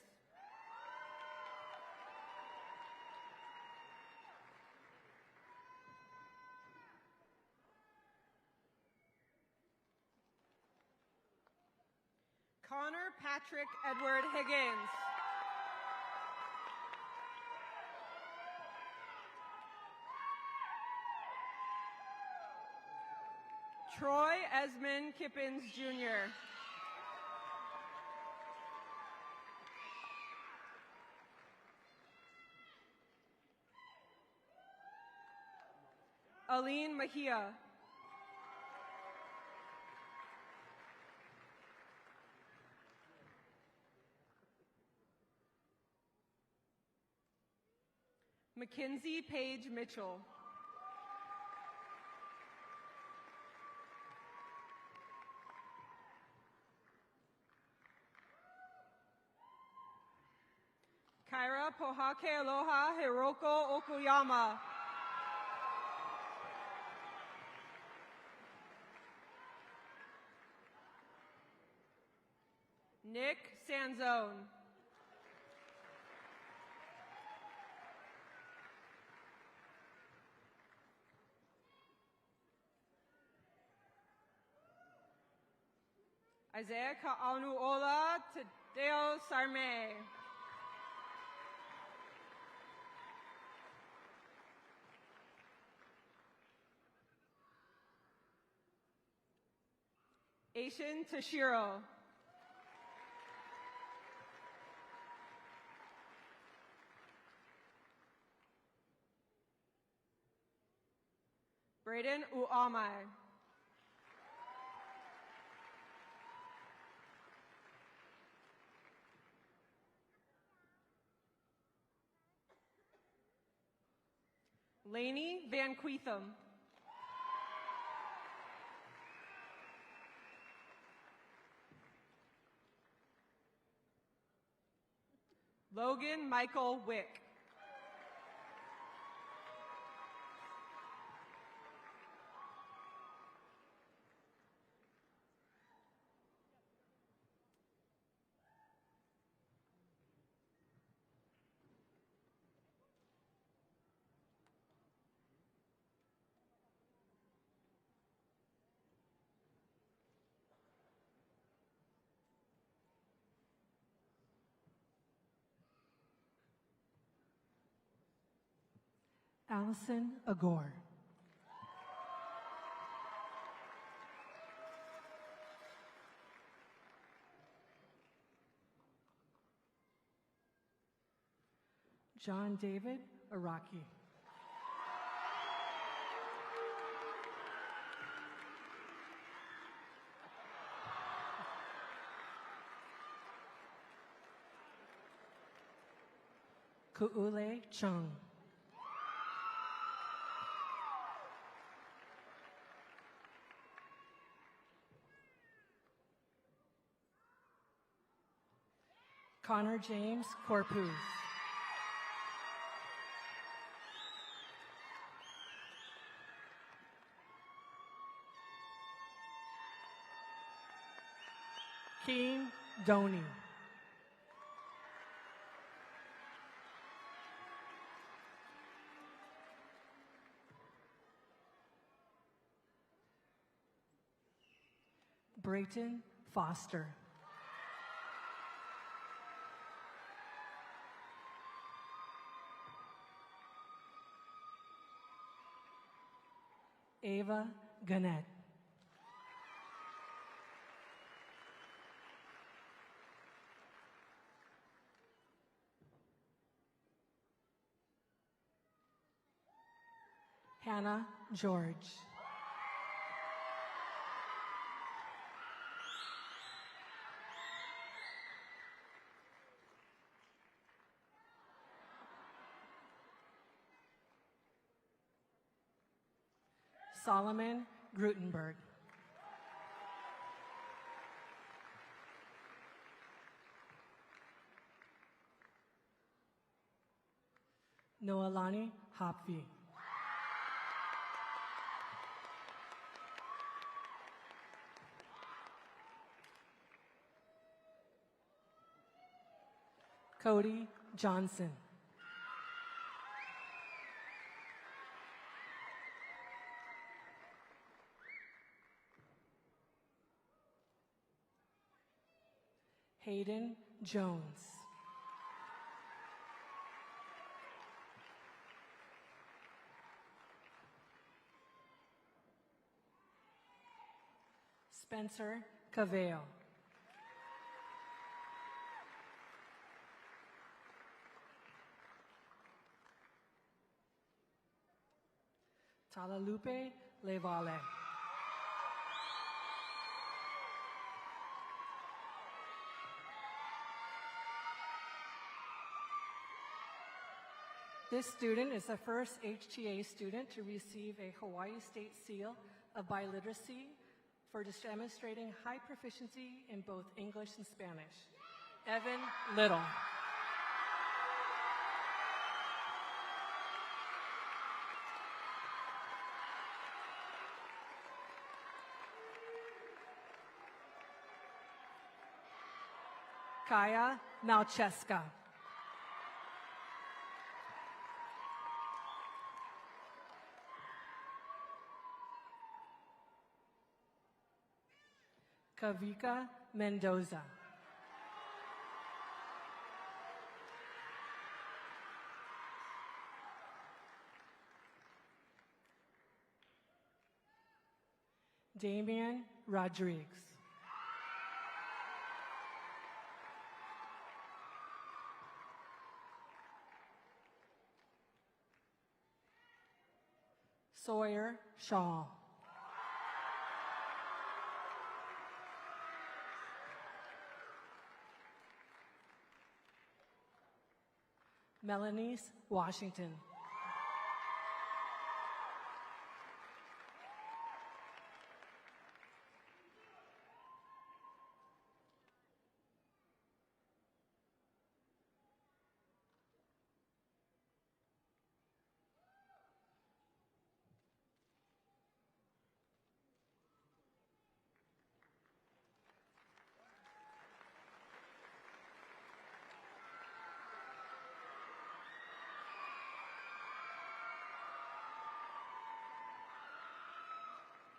Speaker 15: Connor Patrick Edward Higgins. Troy Esmond Kippins Jr. Aline Mejia. Mackenzie Page Mitchell. Kyra Pohake Aloha Hiroko Okuyama. Nick Sanzone. Isaiah Ka'aunuola Tadeo Sarme. Aishin Tashiro. Braden Uamai. Lainey Van Queetham. Logan Michael Wick.
Speaker 16: Allison Agor. John David Araki. Ku'ule Chung. Connor James Corpus. Keen Doney. Brayton Foster. Ava Gannett. Hannah George. Solomon Grutenberg. Noelani Hopfi. Cody Johnson. Hayden Jones. Spencer Caveo. Talalupe Levale. This student is the first HTA student to receive a Hawaii State Seal of Biliteracy for demonstrating high proficiency in both English and Spanish. Evan Little. Kaya Malcheska. Kavika Mendoza. Damian Rodriguez. Sawyer Shaw. Melanie Washington.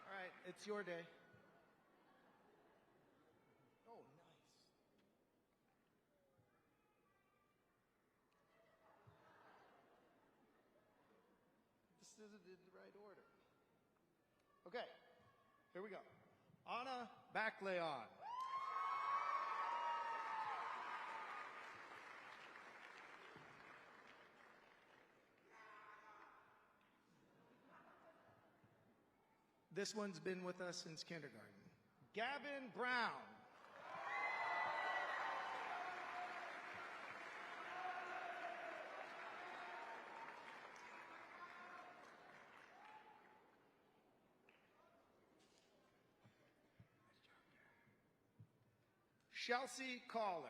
Speaker 17: All right, it's your day. Oh, nice. This isn't in the right order. Okay, here we go. Anna Bacleon. This one's been with us since kindergarten. Gavin Brown. Chelsea Caller.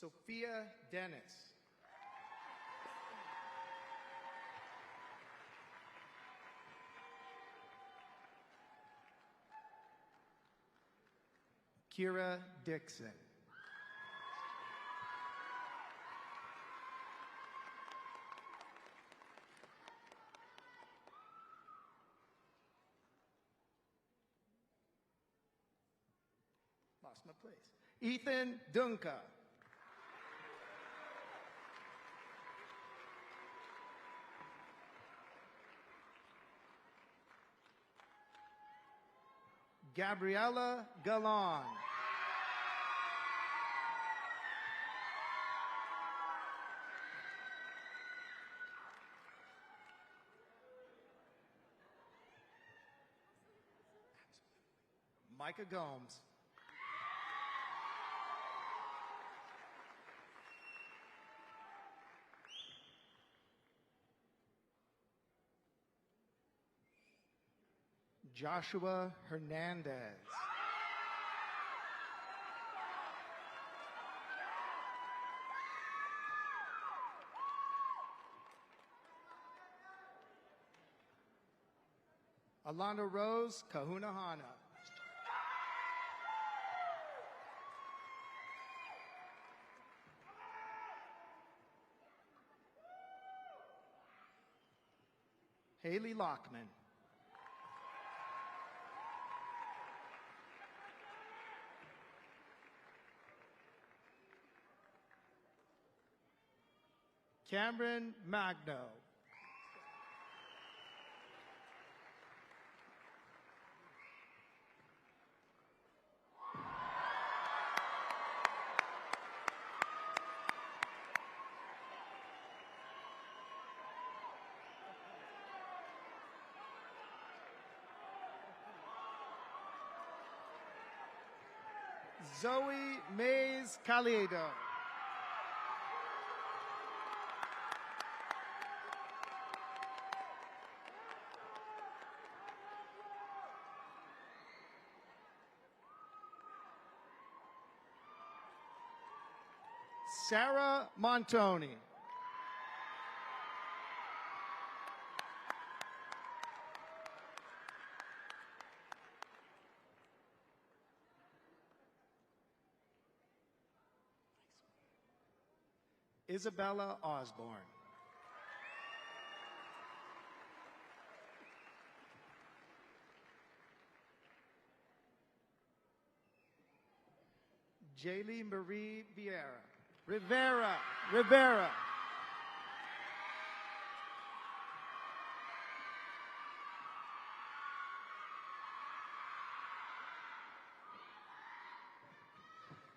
Speaker 17: Sophia Dennis. Kira Dixon. Lost my place. Ethan Dunca. Gabriella Galon. Micah Gomes. Joshua Hernandez. Alana Rose Kahunahana. Haley Lockman. Cameron Magno. Zoe Mays Caledo. Sarah Montoni. Isabella Osborne. Jaylee Marie Rivera.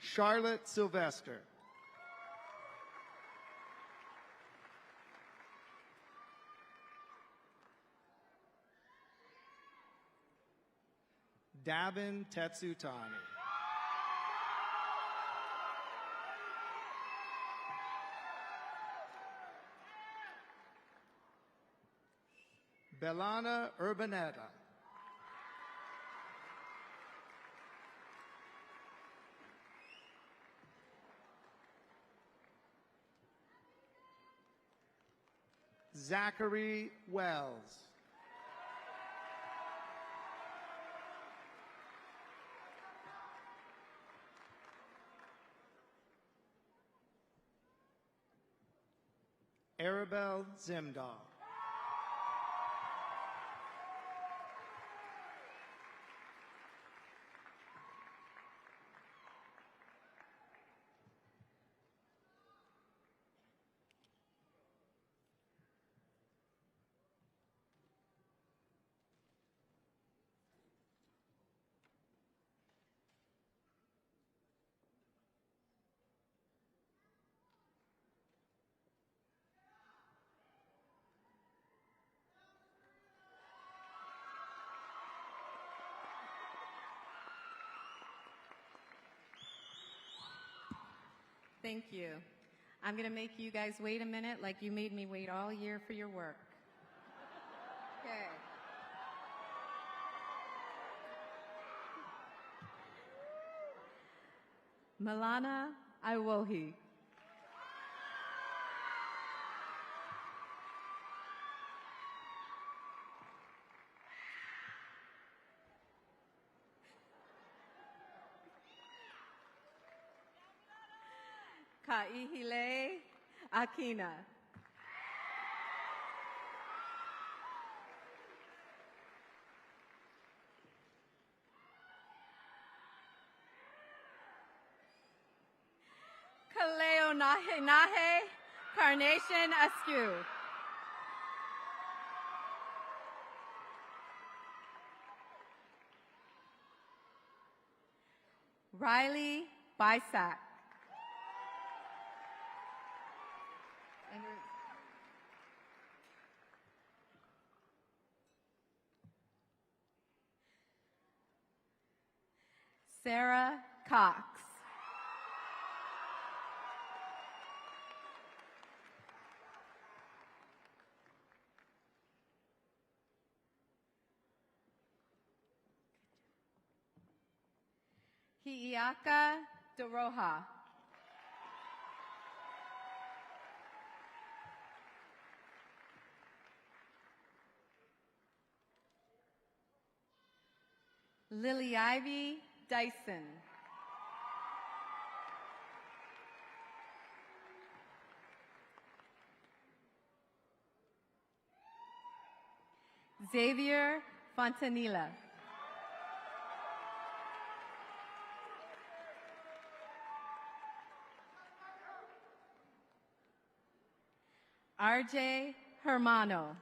Speaker 17: Charlotte Sylvester. Davin Tetsutani. Belana Urbaneta. Zachary Wells. Arabelle Zimdahl.
Speaker 18: Thank you. I'm going to make you guys wait a minute like you made me wait all year for your work. Okay. Milana Iwohi. Kaihile Akina. Kaleo Nahe Carnation Askew. Riley Bisac. Sarah Cox. Hiiaka DeRoja. Lily Ivy Dyson. Xavier Fontanilla. RJ Hermano.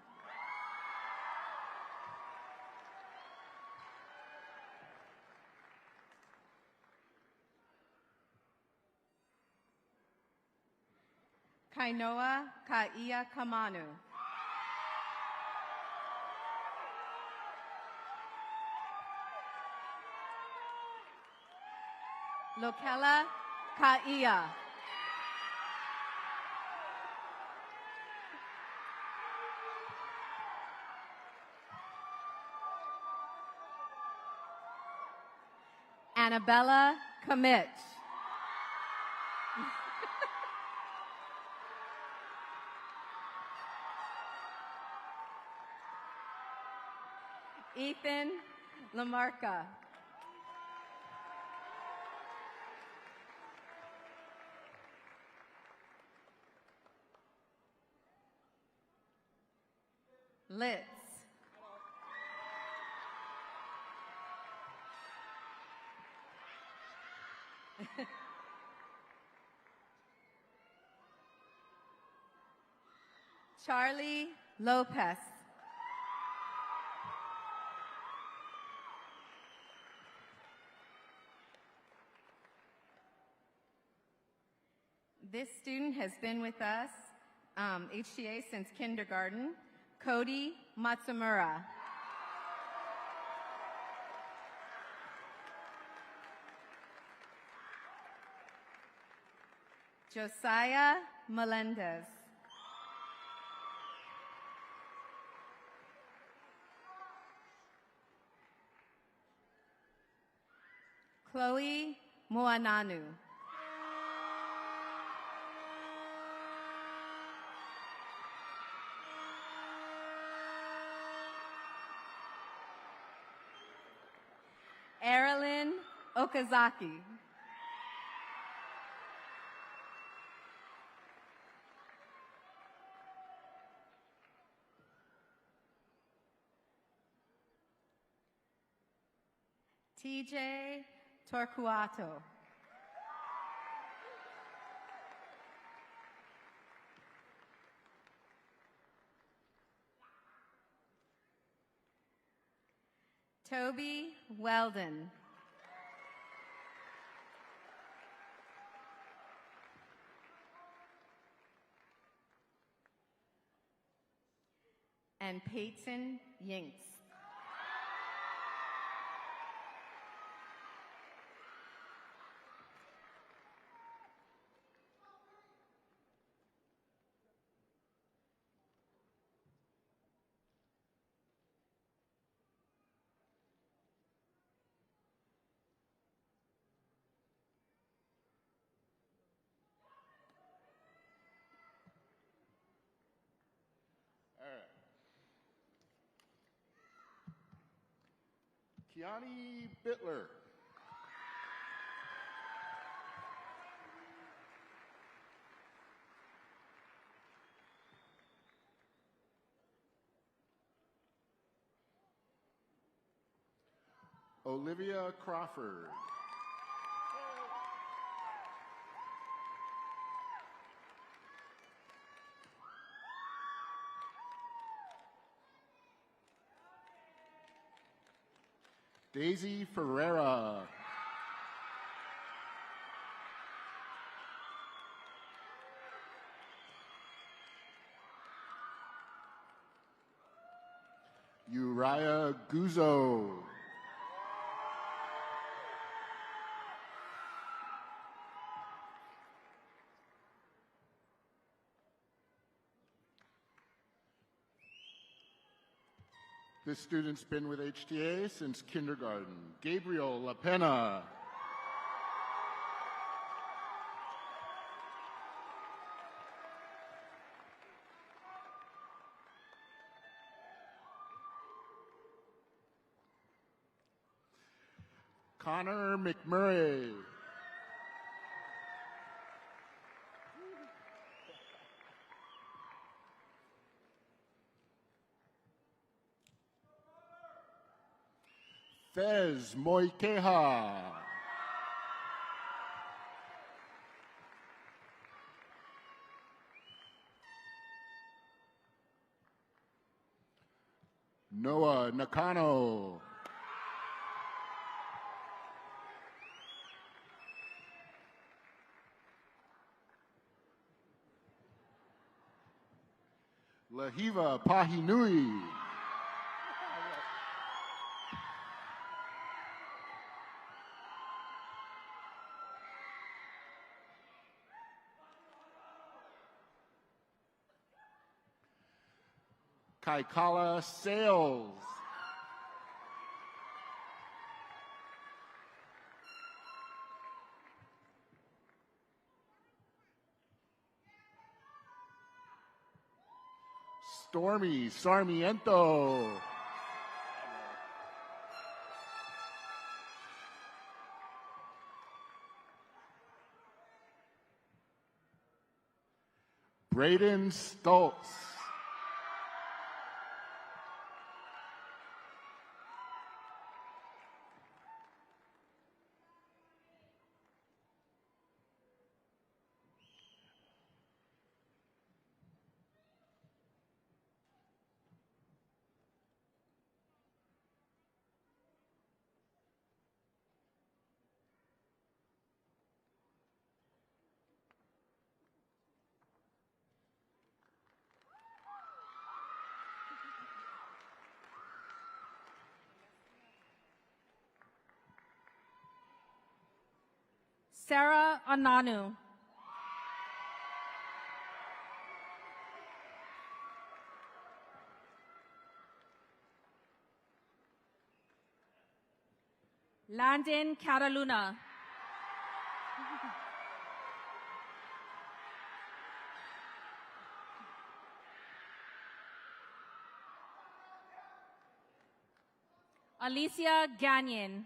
Speaker 18: Kainoa Ka'ia Kamanu. Lokela Ka'ia. Annabella Kamich. Ethan Lamarca. Litz. Charlie Lopez. This student has been with us, HTA, since kindergarten. Cody Matsumura. Josiah Melendez. Chloe Moananu. Erilyn Okazaki. TJ Torquato. Toby Weldon. And Peyton Yinks.
Speaker 17: Kiani Bittler. Olivia Crawford. Daisy Ferreira. Uriah Guzzo. This student's been with HTA since kindergarten. Gabriel La Pena. Connor McMurray. Fez Moikeha. Noah Nakano. Lahiva Pahinui. Kaikala Sales. Stormy Sarmiento. Braden Stoltz.
Speaker 4: Sarah Ananu. Landon Cataluna. Alicia Gagnon.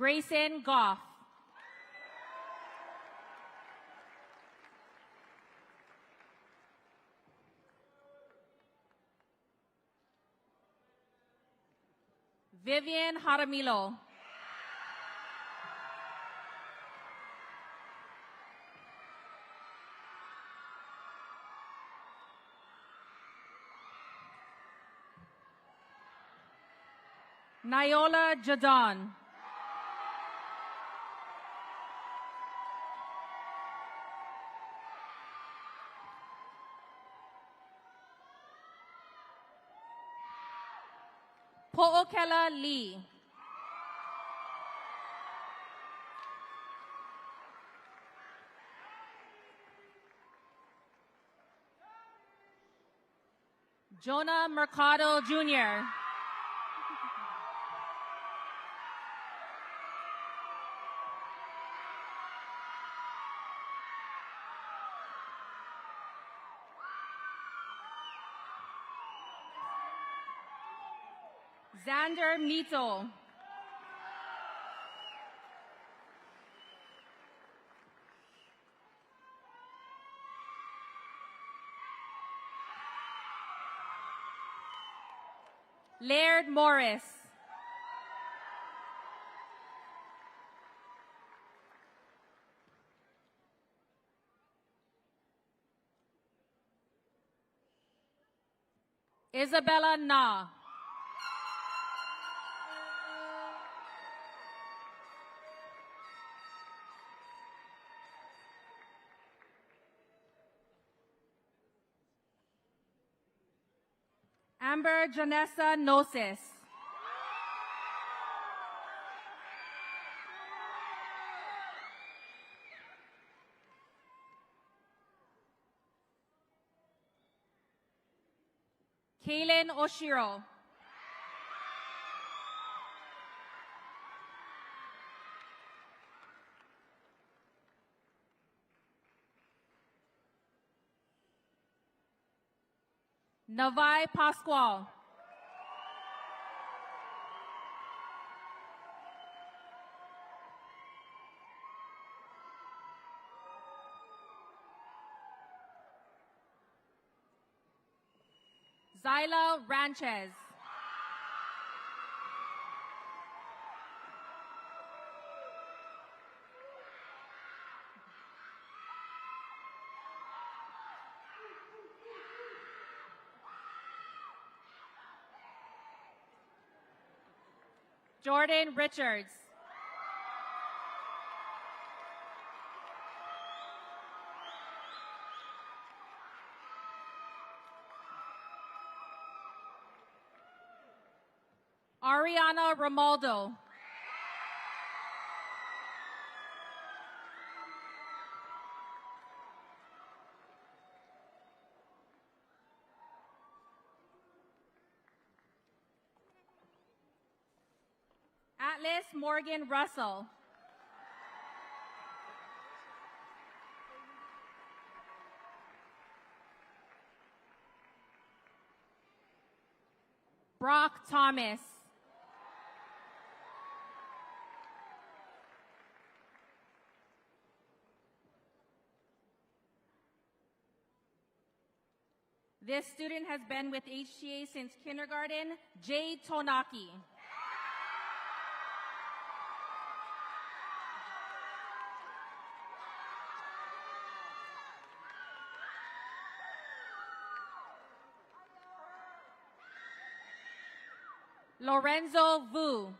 Speaker 4: Grayson Goff. Vivian Jaramillo. Niola Jadon. Po'okela Lee. Jonah Mercado Jr. Xander Mito. Laird Morris. Isabella Na. Amber Janessa Gnosis. Kaylin Oshiro. Navai Pascual. Zyla Ranchez. Jordan Richards. Ariana Romaldo. Atlas Morgan Russell. Brock Thomas. This student has been with HTA since kindergarten, Jade Tonaki. Lorenzo Vu.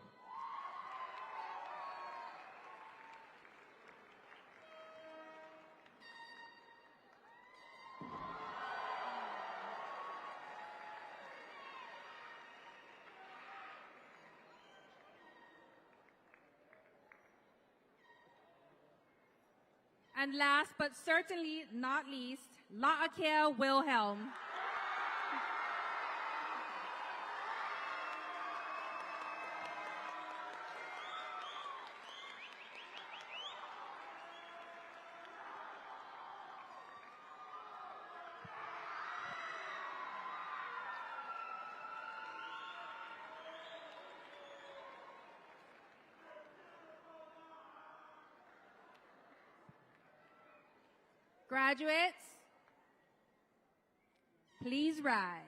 Speaker 4: And last but certainly not least, La'Akel Wilhelm. Graduates, please rise.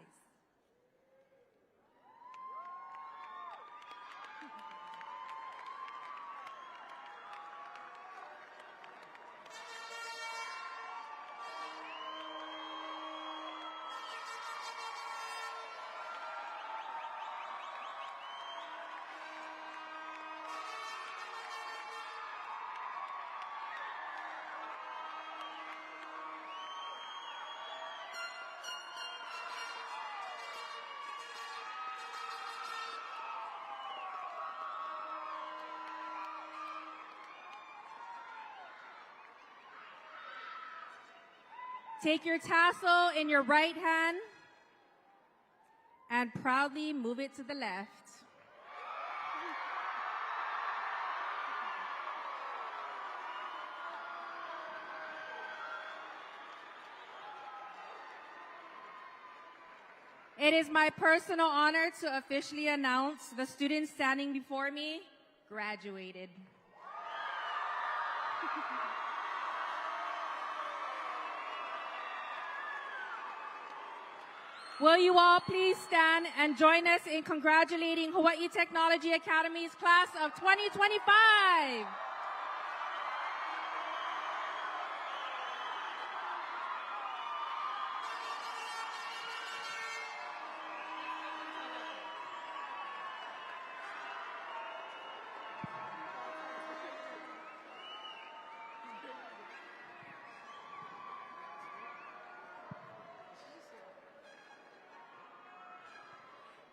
Speaker 4: Take your tassel in your right hand and proudly move it to the left. It is my personal honor to officially announce the students standing before me graduated. Will you all please stand and join us in congratulating Hawaii Technology Academy's class of 2025.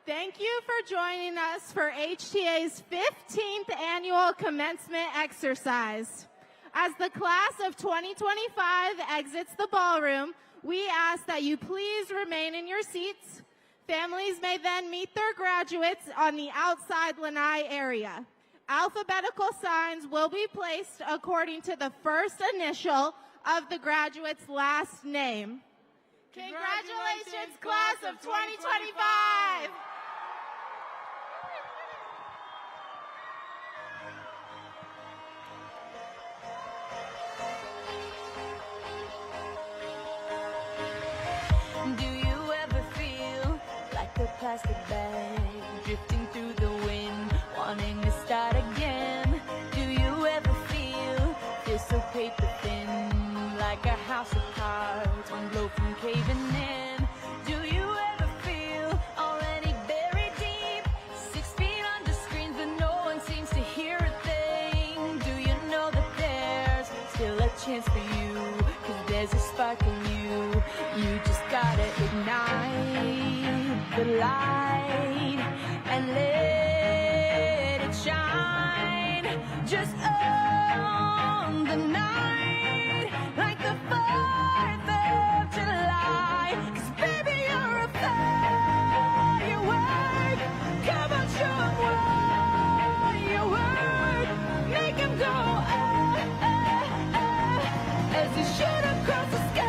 Speaker 19: Thank you for joining us for HTA's 15th annual commencement exercise. As the class of 2025 exits the ballroom, we ask that you please remain in your seats. Families may then meet their graduates on the outside lanai area. Alphabetical signs will be placed according to the first initial of the graduate's last name. Congratulations, class of 2025!
Speaker 1: Do you ever feel like a plastic bag drifting through the wind, wanting to start again? Do you ever feel so paper thin, like a house of cards, one blow from caving in? Do you ever feel already buried deep, 6 feet under screens, but no one seems to hear a thing? Do you know that there's still a chance for you, 'cause there's a spark in you? You just gotta ignite the light and let it shine. Just on the night, like the 4th of July. 'Cause baby, you're a firework. Come on, show 'em what you're worth. Make 'em go, as you shoot across the sky.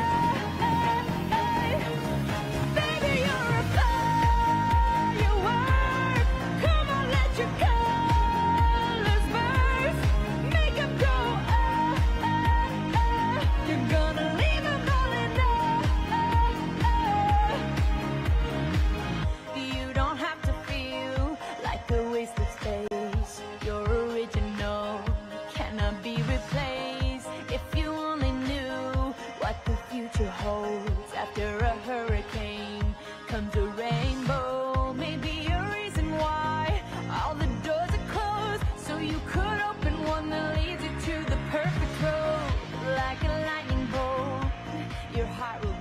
Speaker 1: Holds after a hurricane comes a rainbow. Maybe a reason why all the doors are closed, so you could open one that leads you to the perfect road. Like a lightning bolt, your heart will